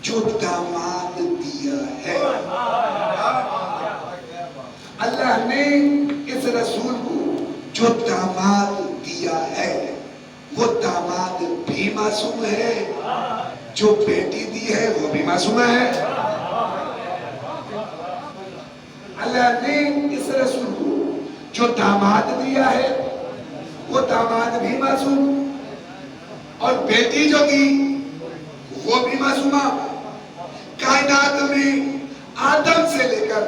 جو داماد دیا ہے, اللہ نے اس رسول کو جو داماد دیا ہے وہ داماد بھی معصوم ہے, جو بیٹی دی ہے وہ بھی معصوم ہے. اللہ نے اس رسول کو جو داماد دیا ہے وہ داماد بھی معصوم, اور بیٹی جو دی وہ بھی معصومہ. کائنات میں آدم سے لے کر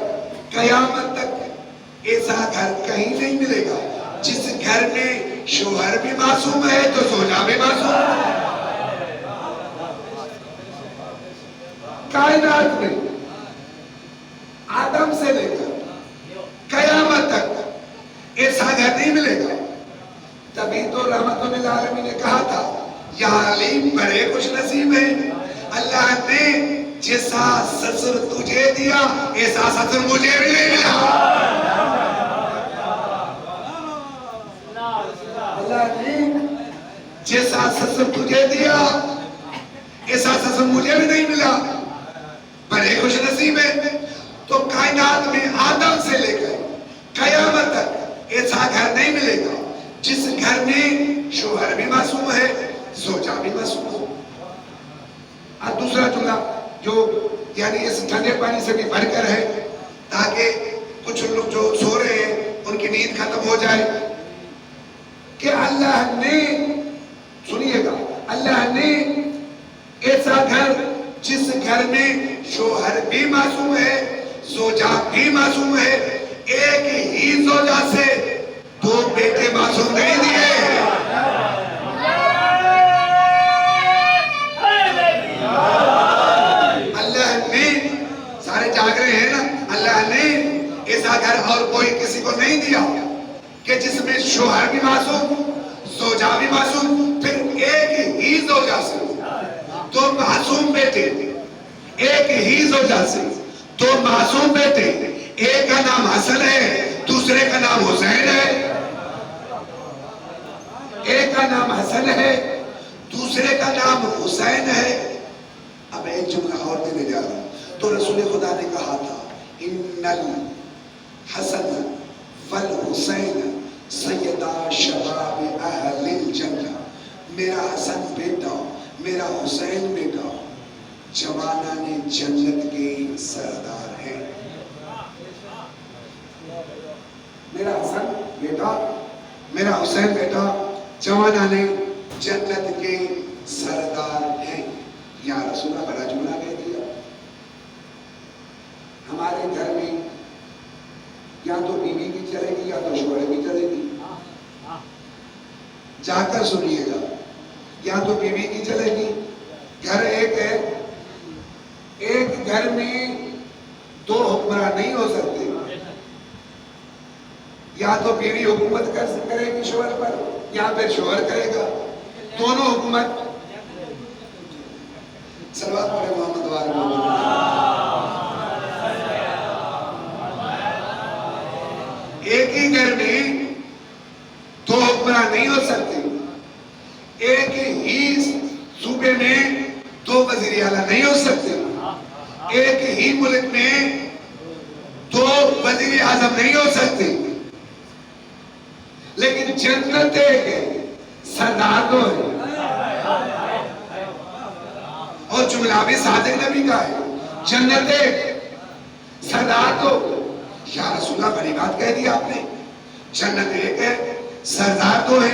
قیامت تک ایسا گھر کہیں نہیں ملے گا جس گھر میں شوہر بھی معصوم ہے تو زوجہ بھی معصوم ہے. کائنات میں آدم سے لے کر قیامت تک ایسا گھر نہیں ملے گا. تبھی تو رحمت للعالمین نے کہا تھا یا علی بڑے خوش نصیب ہیں, اللہ نے جیسا سسر تجھے دیا ایسا سسر مجھے بھی نہیں ملا. اللہ نے جیسا سسر تجھے دیا ایسا سسر مجھے بھی نہیں ملا, بڑے خوش نصیب ہیں. تو کائنات میں آدم سے لے کر قیامت تک ایسا گھر نہیں ملے گا جس گھر میں شوہر بھی معصوم ہے زوجہ بھی معصوم ہو. اب دوسرا جملہ جو یعنی اس ٹھنڈے پانی سے بھی بڑھ کر ہے تاکہ کچھ لوگ جو سو رہے ہیں ان کی نیند ختم ہو جائے, کہ اللہ نے, سنیے گا, اللہ نے جس گھر میں شوہر بھی معصوم ہے، زوجہ بھی معصوم ہے، ایک ہی زوجہ سے دو بیٹے معصوم نہیں دیے۔ اللہ نے، سارے جاگ رہے ہیں نا، اللہ نے ایسا گھر اور کوئی کسی کو نہیں دیا کہ جس میں شوہر بھی معصوم، زوجہ بھی معصوم، پھر ایک ہی زوجہ سے دو معصوم بیٹے، ایک ہی زوجہ سے دو معصوم بیٹے، ایک کا نام حسن ہے، دوسرے کا نام حسین ہے، ایک کا نام حسن ہے، دوسرے کا نام حسین ہے۔ اب ایک جملہ اور دینے جا رہا ہوں، تو رسول خدا نے کہا تھا ان الحسن والحسین سیدہ شباب اہل الجنہ، میرا حسن بیٹا، میرا حسین بیٹا جوانان جنت کے سردار ہیں۔ میرا حسن بیٹا، میرا حسین بیٹا جوانان جنت کے سردار ہیں۔ یا رسول اللہ بڑا جملہ کہہ دیا۔ ہمارے گھر میں یا تو بیوی کی چلے گی یا تو شوہر کی چلے گی، جا کر سنیے گا، یا تو بیوی کی چلے گی، گھر ایک ہے، ایک گھر میں دو حکمراں نہیں ہو سکتے، یا تو بیوی حکومت کرے گی شوہر پر یا پھر شوہر کرے گا، دونوں حکومت۔ صلوات پڑھے محمد وآلہ محمد۔ ایک ہی گھر میں دو حکمراں نہیں ہو سکتے، ایک ہی صوبے میں دو وزیر اعلیٰ نہیں ہو سکتے، ایک ہی ملک میں دو وزیر اعظم نہیں ہو سکتے، لیکن جنت ایک ہے، سردار دو ہے۔ اور جملہ بھی صادق نبی کا ہے، جنت ایک، سردار دو۔ یا رسول اللہ بڑی بات کہہ دی آپ نے، جنت ایک ہے، سردار دو ہے،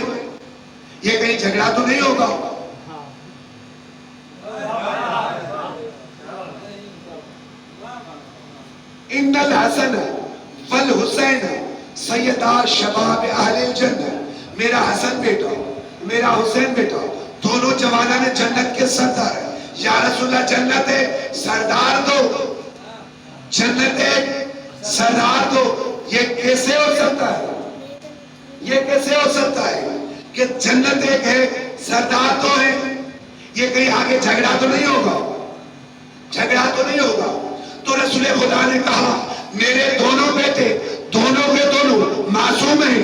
یہ کہیں جھگڑا تو نہیں ہوگا؟ ان الحسن والحسین سیدہ شباب اہل الجنہ، میرا حسن بیٹا، میرا حسین بیٹا دونوں جوانان جنت کے سردار ہیں۔ یا رسول اللہ جنت ہے، سردار دو، جنت ہے، سردار دو، یہ کیسے ہو سکتا ہے؟ یہ کیسے ہو سکتا ہے کہ جنت ایک ہے، سردار دو ہے؟ یہ کہیں آگے جھگڑا تو نہیں ہوگا؟ جھگڑا تو نہیں ہوگا؟ تو رسول خدا نے کہا میرے دونوں بیٹے دونوں کے دونوں معصوم ہیں،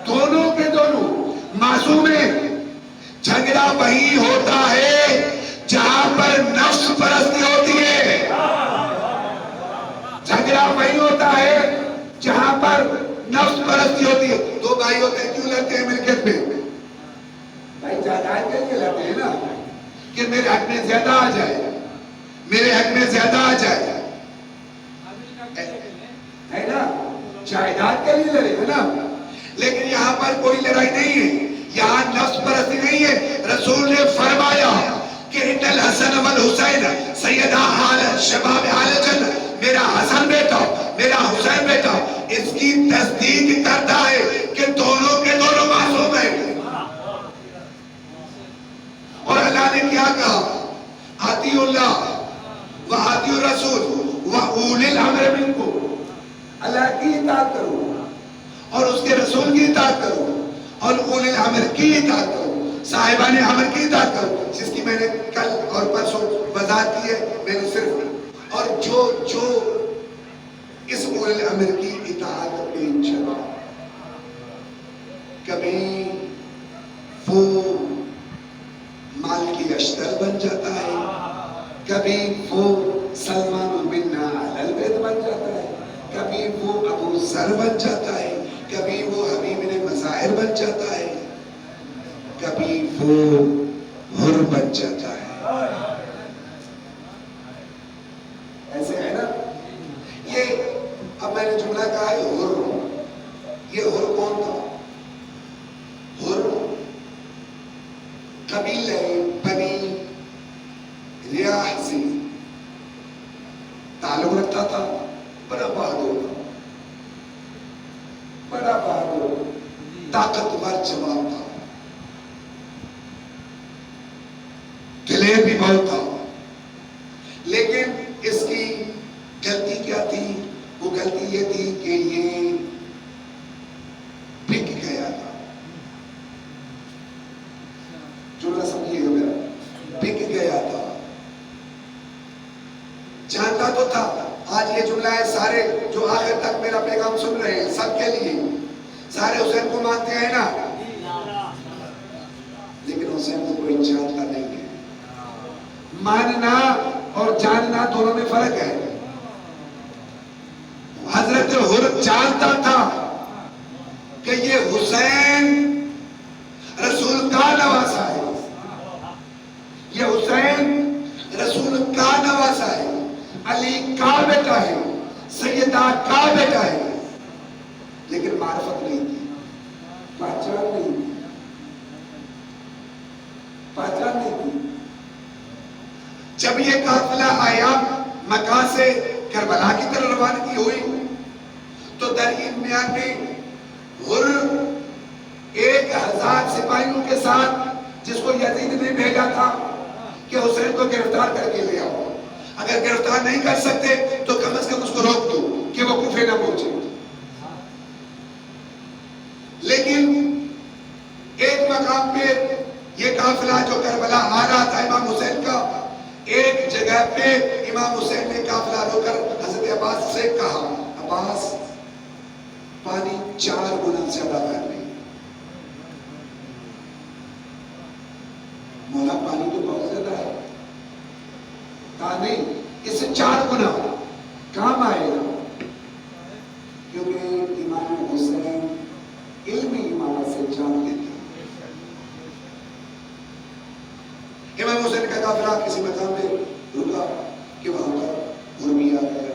دونوں کے دونوں معصوم ہیں۔ جھگڑا وہی ہوتا ہے جہاں پر نفس پرستی ہوتی ہے، جھگڑا وہی ہوتا ہے جہاں پر نفس پرستی ہوتی ہے۔ دو بھائی ہوتے ہیں، کیوں لڑتے ہیں ملکیت میں؟ بھائی جائیداد کے لیے لڑتے ہیں نا، کہ میرے حق میں زیادہ آ جائے، میرے حق میں زیادہ آ جائے، ہے نا، جائیداد کے لیے لڑے ہے نا۔ لیکن یہاں پر کوئی لڑائی نہیں ہے، یہاں نفس پرستی نہیں ہے۔ رسول نے فرمایا کہ ان الحسن والحسین سیدہ شباب اہل الجنہ، میرا حسن بیٹا، میرا حسین بیٹا اس کی تصدیق کرتا ہے کہ دونوں کے دونوں معصوم ہیں۔ اور اللہ نے کیا کہا؟ اطیعوا اللہ واطیعوا الرسول واولی الامر منکم، اللہ کی اطاعت کرو اور اس کے رسول کی اطاعت کرو اور اولی الامر کی اطاعت کرو، صاحبان امر کی اطاعت کرو، جس کی میں نے کل اور پرسوں وضاحت کی ہے، میں نے صرف، اور جو اس اولی الامر کی اطاعت پہ چلا، کبھی وہ مال کی اشتر بن جاتا ہے، کبھی وہ سلمان بن علی البیت بن جاتا ہے، کبھی وہ ابو ذر بن جاتا ہے، کبھی وہ حبیب بن مظاہر بن جاتا ہے، کبھی وہ حر بن جاتا ہے۔ ایسے ہے نا، یہ اب میں نے جملہ کہا ہے حر، یہ حر کون تھا؟ حر قبیلہ بنی چلتا تھا، بڑا بہادر تھا، بڑا بہادر طاقتور جوان تھا، دلیر بھی بہت تھا. لیکن اس کی غلطی کیا تھی؟ وہ غلطی یہ تھی کہ یہ بک گیا تھا. جملہ سمجھیے گا میرا، بک گیا تھا. جانتا تو تھا. آج یہ جملہ ہے، سارے جو آخر تک میرا پیغام سن رہے ہیں سب کے لیے، سارے حسین کو مانتے ہیں نا، لیکن حسین کو کوئی جانتا نہیں ہے. ماننا اور جاننا دونوں میں فرق ہے. حضرت حر جانتا تھا کہ یہ حسین رسول کا نواسا ہے، یہ حسین رسول کا نواسا ہے، علی کا بیٹا ہے، سیدہ کا بیٹا ہے. لیکن معرفت نہیں تھی، پہچان نہیں تھی، پہچان نہیں تھی. جب یہ قافلہ آیا، مکہ سے کربلا کی طرف روانگی ہوئی، تو درمیان میں حر 1000 سپاہیوں کے ساتھ، جس کو یزید نے بھیجا تھا کہ حسین کو گرفتار کر کے لے آؤ، اگر گرفتار نہیں کر سکتے تو کم از کم اس کو روک دو کہ وہ کوفے نہ پہنچے. لیکن ایک مقام پہ یہ قافلہ جو کربلا آ رہا تھا امام حسین کا، ایک جگہ پہ امام حسین نے قافلہ رو کر حضرت عباس سے کہا، عباس پانی 4 گنا زیادہ کر لیں. مولا پانی تو بہت زیادہ ہے. کہا نہیں، اس سے 4 گنا کام آئے گا. کیونکہ امام حسین علمی امامت سے جانتے تھے. امام حسین کا قافلہ کسی مقام پہ رکا کہ وہاں پر غربی آ گیا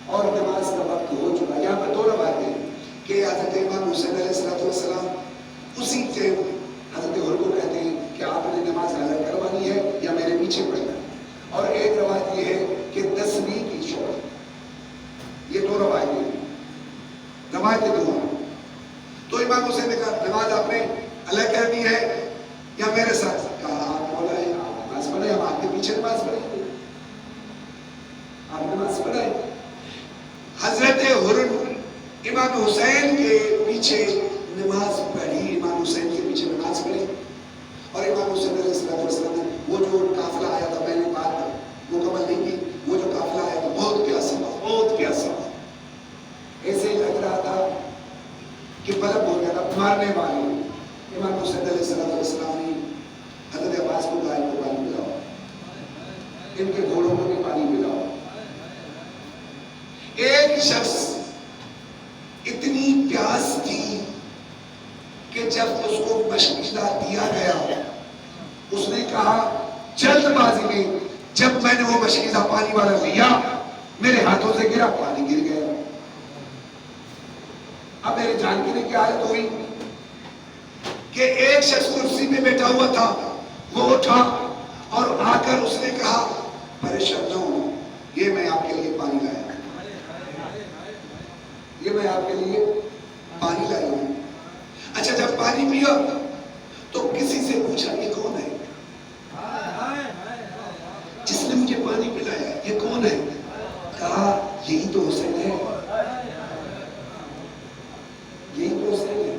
اور نماز کا وقت ہو چکا. یہاں پر 2 روایتیں کہ حضرت امام حسین علیہ السلام اسی ٹائم حضرت حر کو کہتے ہیں کہ آپ نے نماز ادا کروانی ہے یا میرے پیچھے پڑھنا ہے. اور ایک روایت یہ ہے کہ 10ویں کی شب. یہ 2 روایتیں ہیں، روایتیں 2 ہیں. تو امام حسین نے کہا نماز آپ نے الگ کرنی ہے یا میرے ساتھ؟ کہا آپ مولا ہے، آپ نماز پڑھیں، ہم آپ کے پیچھے نماز پڑھیں گے. آپ نماز پڑھیں. حضرت حر امام حسین کے پیچھے نماز پڑھی، امام حسین کے پیچھے نماز پڑھی. اور امام حسین علیہ السلام نے وہ جو قافلہ آیا تھا، میں نے بات مکمل نہیں کی، وہ جو قافلہ آیا تھا بہت پیاسا تھا، بہت پیاسا. ایسے ہی لگ رہا تھا کہ بلب ہو گیا تھا مارنے والے. امام حسین علیہ السلام نے حضرت عباس کو کہا ان کو پانی پلاؤ، ان کے گھوڑوں کو بھی پانی پلاؤ. ایک شخص اتنی پیاس تھی کہ جب اس کو مشغلہ دیا گیا، اس نے کہا جلد بازی میں، جب میں نے وہ مشغلہ پانی والا لیا میرے ہاتھوں سے گرا، پانی گر گیا. اب میری جان کی کیا حالت ہوئی کہ ایک شخص کرسی میں بیٹھا ہوا تھا، وہ اٹھا اور آ کر اس نے کہا پریشان نہ ہو، یہ میں آپ کے لیے پانی لایا، یہ میں آپ کے لیے پانی لایا ہوں. اچھا جب پانی پیا تو کسی سے پوچھا یہ کون ہے جس نے مجھے پانی پلایا، یہ کون ہے؟ کہا یہی تو حسین ہے، یہی تو حسین ہے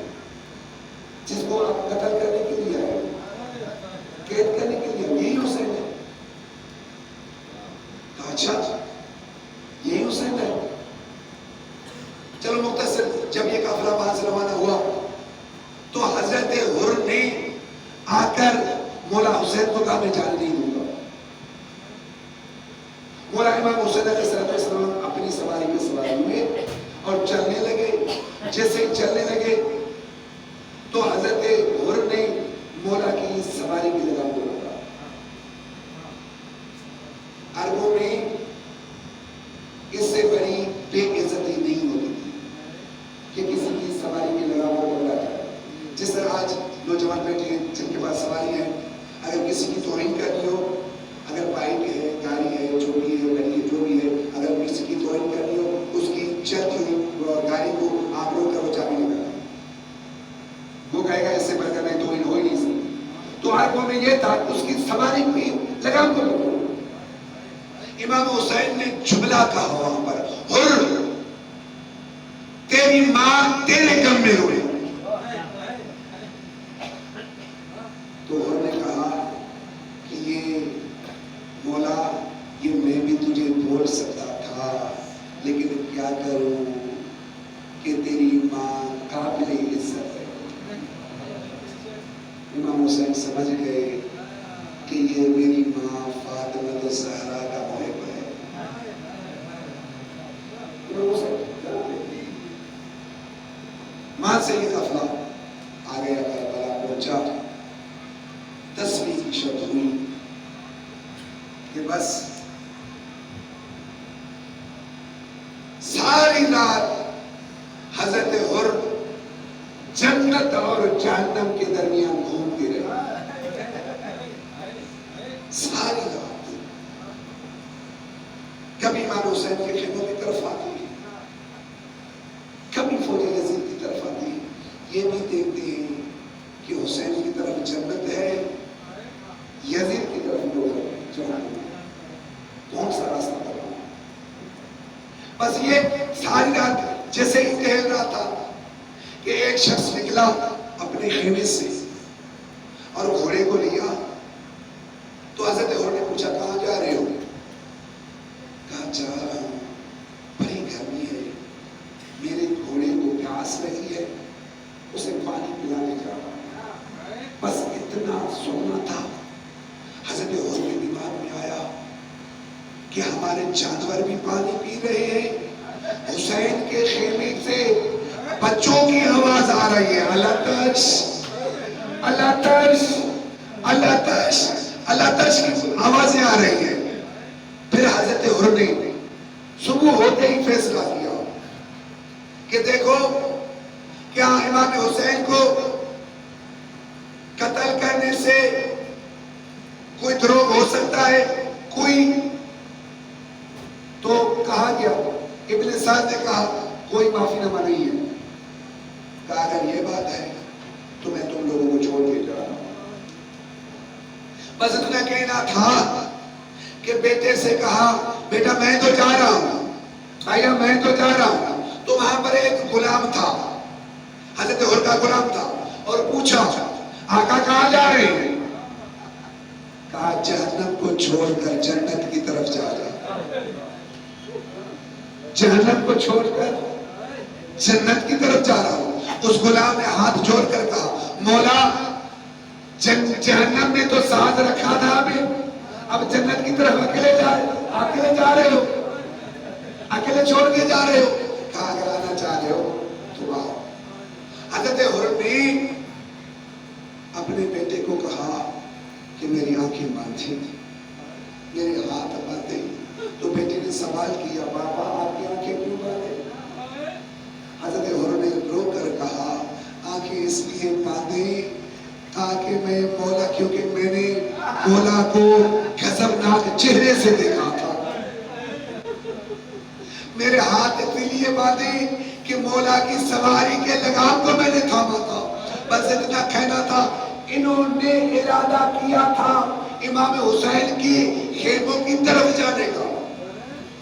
جس کو آپ قتل کرنے کے لیے آئے، قید کرنے کے لیے، یہی حسین ہے. کہا اچھا یہی حسین ہے. چلو مختصر، جب یہ قافلہ وہاں سے روانہ ہوا تو حضرت حر نے آ کر مولا حسین کو کہا میں جان نہیں دوں گا. مولا امام حسین علیہ السلام اپنی سواری میں سواری ہوئے اور چلنے لگے. جیسے ہی چلنے لگے تو حضرت حر نے مولا کی سواری کی لگام کو روکا. عربوں میں اس سے بڑی بے عزتی نہیں ہوتی تھی کہ کسی کی سواری کی لگام کو پکڑا جائے. جس طرح آج نوجوان بیٹھے ہیں جن کے پاس سواری ہے، اگر کسی کی توہین کرنی ہو، اگر بائک ہے، گاڑی ہے، چھوٹی ہے، بڑی ہے، جو بھی ہے، اگر کسی کی توہین کرنی ہو اس کی چلتی ہوئی گاڑی کو آپ روک کر وہ چابی نہیں کرنا، وہ کہے گا اس سے بڑھ کر نہیں توہین ہو ہی نہیں سکتی۔ تو عربوں میں یہ تھا اس کی سواری کی لگام کو پکڑو۔ امام حسین نے جملہ کہا وہاں پر، حر تیری ماں تیرے غم میں روئے۔ تو حر نے کہا کہ یہ مولا یہ میں بھی تجھے بول سکتا تھا لیکن کیا کروں کہ تیری ماں قابل عزت ہے۔ امام حسین سمجھ گئے کہ یہ میری ماں فاطمہ الزہرا کا محب ہے۔ ماں سے یہ قافلہ آ گیا، کربلا پہنچا، 10ویں کی شب ہوئی کہ بس ساری رات حضرت حر جنت اور جہنم کے درمیان گھومتی رہی، ساری رات۔ کبھی امام حسین کے خیموں کی طرف آتی، کبھی فوج یزید کی طرف آتی، یہ بھی دیکھتے ہیں کہ حسین کی طرف جنت ہے، یزید کی طرف جہنم، کون سا راستہ کرنا۔ بس یہ ساری رات جیسے ہی ٹہل رہا تھا کہ ایک شخص نکلا اپنے خیمے سے اور گھوڑے کو لیا، تو حضرت حر نے پوچھا کہاں جا رہے ہو؟ کہا جا رہا ہوں، بڑی گرمی ہے، میرے گھوڑے کو پیاس لگی ہے، اسے پانی پلانے جا رہا ہوں۔ بس اتنا سونا تھا، حضرت حر کے دماغ میں آیا کہ ہمارے جانور بھی پانی پی رہے ہیں، حسین کے خیمے سے بچوں کی آواز آ رہی ہے، اللہ تش اللہ تش اللہ تش اللہ تش کی آوازیں آ رہی ہیں۔ پھر حضرت حر نے صبح ہوتے ہی فیصلہ کیا کہ دیکھو کیا امام حسین کو قتل کرنے سے کوئی دروغ ہو سکتا ہے؟ کوئی؟ تو کہا گیا، ابن سعد نے کہا کوئی معافی نامہ نہیں ہے۔ کہا اگر یہ بات ہے تو میں تم لوگوں کو چھوڑ کے جا رہا ہوں۔ بس اتنا کہنا تھا کہ بیٹے سے کہا بیٹا میں تو جا رہا ہوں، آیا میں تو جا رہا ہوں۔ تو وہاں پر ایک غلام تھا، حضرت حر کا غلام تھا، اور پوچھا آقا کہاں جا رہے ہیں؟ کہا جہنم کو چھوڑ کر جنت کی طرف جا رہا ہوں، جہنم کو چھوڑ کر جنت کی طرف جا رہا ہوں۔ اس غلام نے ہاتھ جوڑ کر کہا مولا جہنم میں تو ساتھ رکھا تھا ہمیں، اب جنت کی طرف اکیلے جا رہے ہو، اکیلے چھوڑ کے جا رہے ہو؟ کہا اگر آنا چاہ رہے ہو تو آؤ۔ حضرت حر نے اپنے بیٹے کو کہا کہ میری آنکھیں باندھی، میرے ہاتھ باندھے۔ تو بیٹے نے سوال کیا بابا آپ کی آنکھیں کیوں باندھے؟ حضرت حر نے رو کر کہا آنکھیں اس لیے باندھے تاکہ میں مولا، کیونکہ میں نے مولا کو غضبناک چہرے سے دیکھا تھا، میرے ہاتھ اس لیے باندھے کہ مولا کی سواری کے لگام کو میں نے تھاما تھا۔ بس اتنا کہنا تھا۔ انہوں نے ارادہ کیا تھا امام حسین کی خیموں کی طرف جانے کا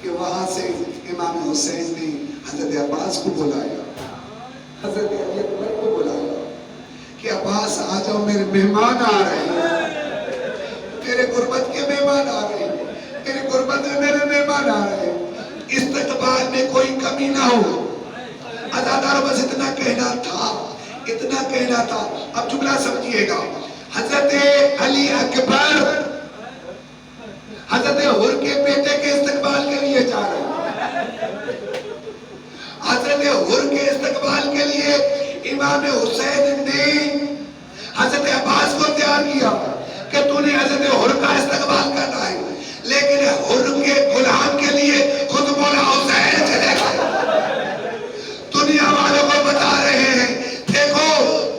کہ وہاں سے امام حسین نے حضرت عباس کو بلایا، حضرت علی اکبر کو بلایا کہ عباس آ جاؤ، میرے مہمان آ رہے ہیں، میرے غربت کے مہمان آ رہے ہیں، میرے غربت میں میرے مہمان آ رہے ہیں، استقبال میں کوئی کمی نہ ہو۔ عزاداروں بس اتنا کہنا تھا، اتنا کہنا تھا۔ اب جملہ سمجھیے گا، حضرت علی اکبر حضرت حر کے بیٹے کے استقبال کے لیے جا رہے ہیں، حضرت حر کے استقبال کے لیے امام حسین نے حضرت عباس کو تیار کیا کہ تو نے حضرت حر کا استقبال کرنا ہے، لیکن حر کے غلام کے لیے خود مولا حسین چلے گئے۔ دنیا والوں کو بتا رہے ہیں دیکھو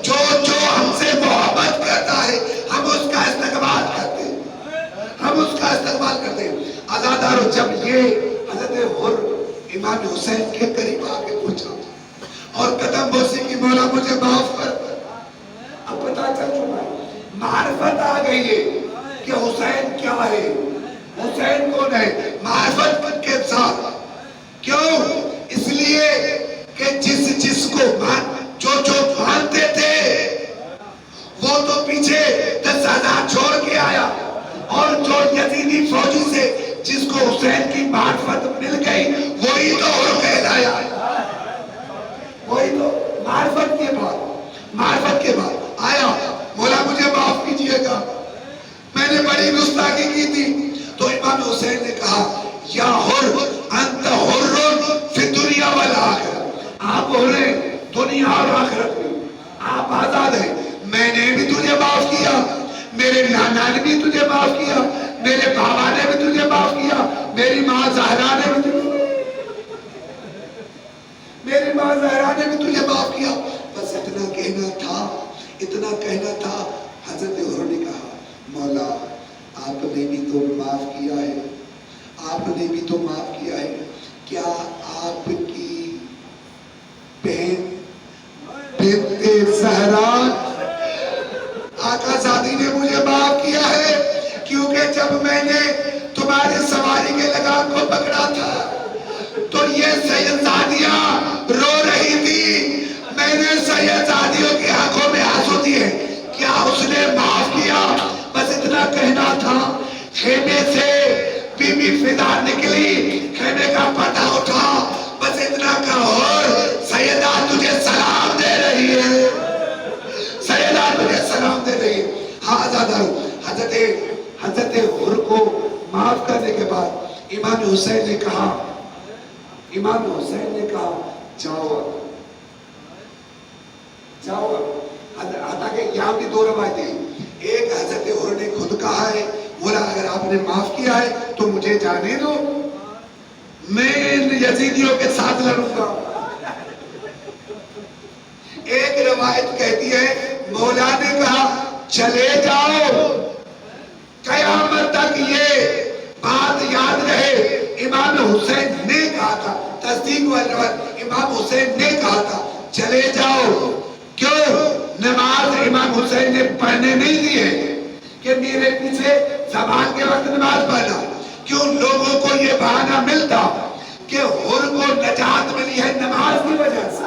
جو ہم سے محبت کرتا ہے ہم اس کا استقبال کرتے ہیں، ہم اس کا امام حسین کے قریب آگے پہنچا اور قدم بوسی کی، مولا مجھے معاف کر۔ اب پتا چل چکا ہے، معرفت آ گئی ہے کہ حسین کیا ہے، حسین کون ہے، معرفت کے ساتھ۔ کیوں؟ اس لیے کہ جس کو جو مانتے تھے وہ تو پیچھے 10,000 چھوڑ کے آیا، اور جو یزیدی فوجی سے جس کو حسین کی معرفت مل گئی وہی تو اور کہلایا، وہی تو معرفت کے بعد آیا۔ مولا مجھے معاف کیجئے گا، میں نے بڑی گستاخی کی تھی۔ تو امام حسین نے کہا یا حر انت حر فی الدنیا والآخرہ، آپ حر ہیں دنیا اور آخرت میں، آپ آزاد ہیں۔ میں نے بھی تجھے معاف کیا، میرے نانا نے بھی تجھے معاف کیا، میرے بابا نے بھی تجھے معاف کیا، میری ماں زہرا نے بھی تجھے معاف کیا۔ بس اتنا کہنا تھا۔ حضرت عمر نے کہا مولا آپ نے بھی تو معاف کیا ہے، آپ نے بھی تو معاف کیا ہے، کیا آپ کی بہن بنت زہرا آقا زادی نے مجھے معاف کیا ہے؟ کیونکہ جب میں نے تمہارے سواری کے لگام کو پکڑا تھا تو یہ سیدزادیاں رو رہی تھی، میں نے سیدزادیوں کی آنکھوں میں آنسو دیے، کیا اس نے معاف کیا؟ بس اتنا کہنا تھا۔ خیمے سے بی بی فدا نکلی، خیمے کا پردہ اٹھا، بس اتنا کہا اور سیدہ تجھے سلام دے رہی ہے، سیدہ تجھے سلام دے رہی ہے۔ حضرت حر کو معاف کرنے کے بعد امام حسین نے کہا جاؤ۔ حالانکہ یہاں بھی دو روایتیں، ایک حضرت عمر نے خود کہا ہے مولا اگر آپ نے معاف کیا ہے تو مجھے جانے دو، میں یزیدیوں کے ساتھ لڑوں گا۔ ایک روایت کہتی ہے مولا نے کہا چلے جاؤ، قیامت تک یہ بات یاد رہے، امام حسین نے کہا تھا، تصدیق والی روایت امام حسین نے کہا تھا چلے جاؤ۔ کیوں؟ نماز امام حسین نے پڑھنے نہیں دی ہے کہ میرے پیچھے زمان کے وقت نماز پڑھنا، کیوں لوگوں کو یہ بہانہ ملتا کہ حر کو نجات ملی ہے نماز کی وجہ سے۔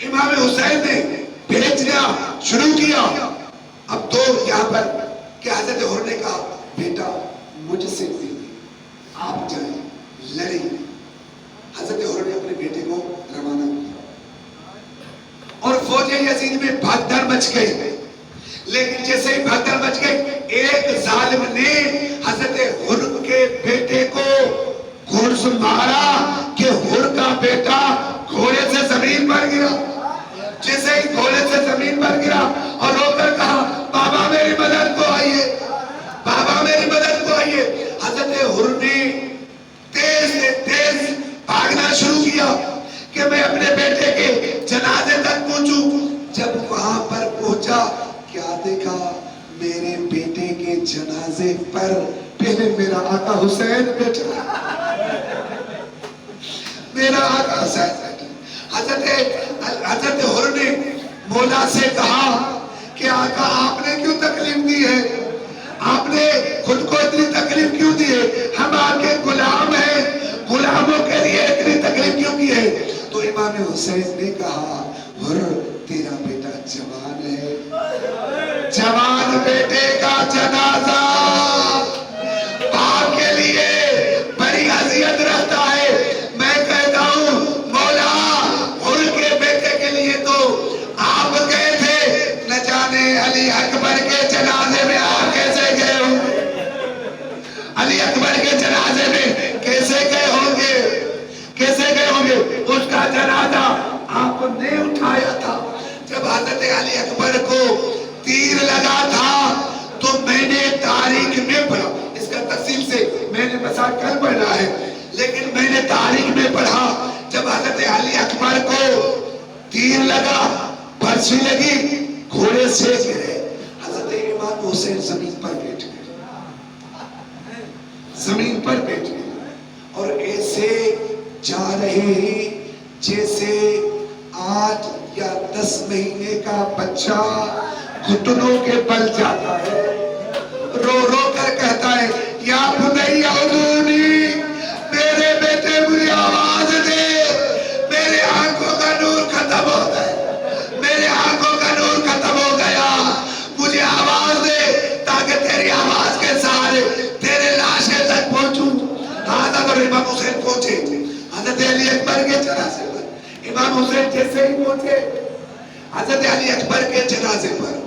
امام حسین نے بھیجنا شروع کیا۔ اب تو یہاں پر کہ حضرت عمر نے کہا بیٹا مجھ سے آپ جائیں لڑیں۔ حضرت عمر نے اپنے بیٹے کو روانہ کیا اور فوج یزید میں بھگدڑ مچ گئی، لیکن جیسے ہی بھگدڑ مچ گئی ایک ظالم نے حضرت عمر کے بیٹے کو گھوڑ سے مارا کہ عمر کا بیٹا گھوڑے سے زمین پر گرا۔ جیسے ہی گھوڑے سے زمین پر گرا اور رو کر کہا بابا میری مدد کو آئیے، بابا میری مدد کو آئیے۔ حضرت عمر نے تیز سے تیز بھاگنا شروع کیا کہ میں اپنے بیٹے کے جنازے تک پہنچوں۔ جب وہاں پر پہنچا کیا دیکھا؟ میرے بیٹے کے جنازے پر پہلے میرا آقا حسین بیٹھا، میرا آقا حسین بیٹھا۔ حضرت عمر نے مولا سے کہا کہ آقا آپ نے کیوں تکلیف دی ہے؟ آپ نے خود کو اتنی تکلیف کیوں دی ہے؟ ہم آپ کے غلام ہیں، غلاموں کے لیے اتنی تکلیف کیوں کی ہے؟ تو امام حسین نے کہا عمر تیرا بیٹا جوان ہے، جوان بیٹے کا جنازہ باپ کے لیے بڑی اذیت رکھتا ہے۔ میں کہتا ہوں مولا عمر کے بیٹے کے لیے تو آپ گئے تھے، نہ جانے علی اکبر کے جنازے میں آپ کیسے گئے ہوں گے، علی اکبر کے جنازے میں کیسے گئے ہوں گے، کیسے گئے ہوں گے؟ اس کا جنازہ آپ نے اٹھایا تھا۔ جب حضرت علی اکبر کو تیر لگا تھا تو میں نے تاریخ میں پڑھا، اس کا تفصیل سے میں نے بسا کل پڑھا ہے، لیکن میں نے تاریخ میں پڑھا جب حضرت علی اکبر کو تیر لگا، برچھی لگی، گھوڑے سے گرے، حضرت امام حسین زمین پر بیٹھ گئے، زمین پر بیٹھ گئے اور ایسے دیکھیں جیسے 8 یا 10 مہینے کا بچہ گھٹنوں کے بل جاتا ہے، رو رو کر کہتا ہے یا بنی ادعونی، میرے بیٹے مجھے آواز دے، میرے آنکھوں کا نور ختم ہو گیا، میرے آنکھوں کا نور ختم ہو گیا، مجھے آواز دے تاکہ تیری آواز کے سہارے تیرے لاشے تک پہنچوں۔ حضرت امام حسین پہنچے حضرت علی اکبر کے جنازے پر، امام حسین جیسے ہی پہنچے حضرت علی اکبر کے جنازے پر،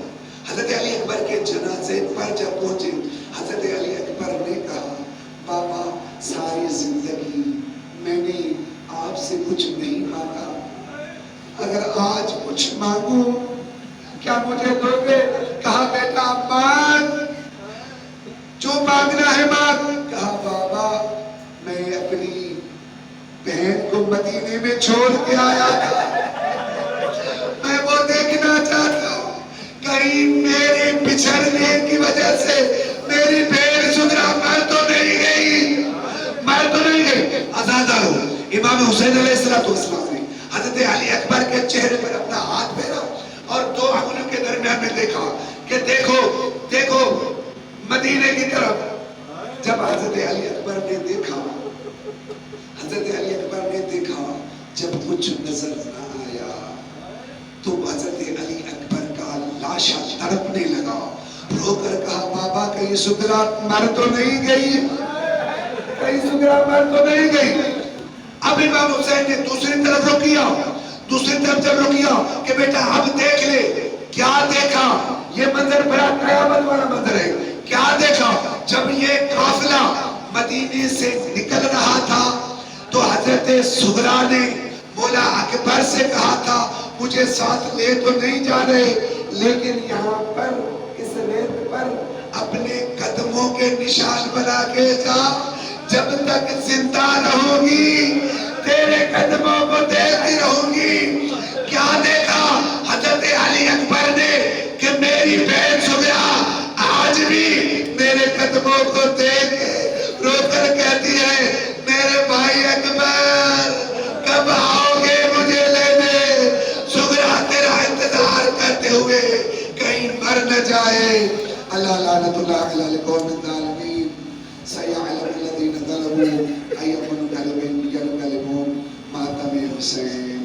حضرت علی اکبر کے جنازے پر جب پہنچے حضرت علی اکبر نے کہا بابا ساری زندگی میں نے آپ سے کچھ نہیں مانگا، اگر آج کچھ مانگوں کیا مجھے دو گے؟ کہا بیٹا مانگ، جو مانگنا ہے مانگ۔ کہا بابا میں اپنی بہن کو مدینے میں چھوڑ کے آیا تھا، میں وہ دیکھنا چاہتا ہوں کہیں میرے بچھڑنے کی وجہ سے میری بہن سغرا مر تو نہیں گئی، مر تو نہیں گئی۔ آزادارو امام حسین علیہ السلام نے حضرت علی اکبر کے چہرے پر اپنا ہاتھ پھیرا اور 2 انگلیوں کے درمیان میں دیکھا کہ دیکھو دیکھو مدینے کی طرف۔ جب حضرت علی اکبر نے دیکھا، حضرت علی اکبر نے دیکھا، جب کچھ نظر نہ آیا تو حضرت علی اکبر کا لاشا تڑپنے لگا، رو کر کہا بابا کہیں سغرا مر تو نہیں گئی، کہیں سغرا مر تو نہیں گئی۔ اب امام حسین نے دوسری طرف رکیا، دوسری طرف جب رکیا کہ بیٹا اب دیکھ لے۔ کیا دیکھا؟ یہ منظر بڑا قیامت والا منظر ہے۔ کیا دیکھا؟ جب یہ قافلہ مدینے سے نکل رہا تھا تو حضرت سغرا نے مولا اکبر سے کہا تھا مجھے ساتھ لے تو نہیں جا رہے لیکن یہاں پر اس ریت پر اپنے قدموں کے نشان بنا کے جا، جب تک زندہ رہوں گی تیرے قدموں کو دیکھتی رہوں گی۔ کیا دیکھا حضرت علی اکبر نے کہ میری بہن سغرا آج بھی میرے قدموں کو دیکھ رو کر کہتی ہے میرے بھائی اکبر کب آؤ گے مجھے لینے؟ سغرا تیرا انتظار کرتے ہوئے کہیں مر نہ جائے۔ اللہ لعنت اللہ علی القوم الظالمین، سیعلم الذین ظلموا ای منقلب ینقلبون ماتم حسین۔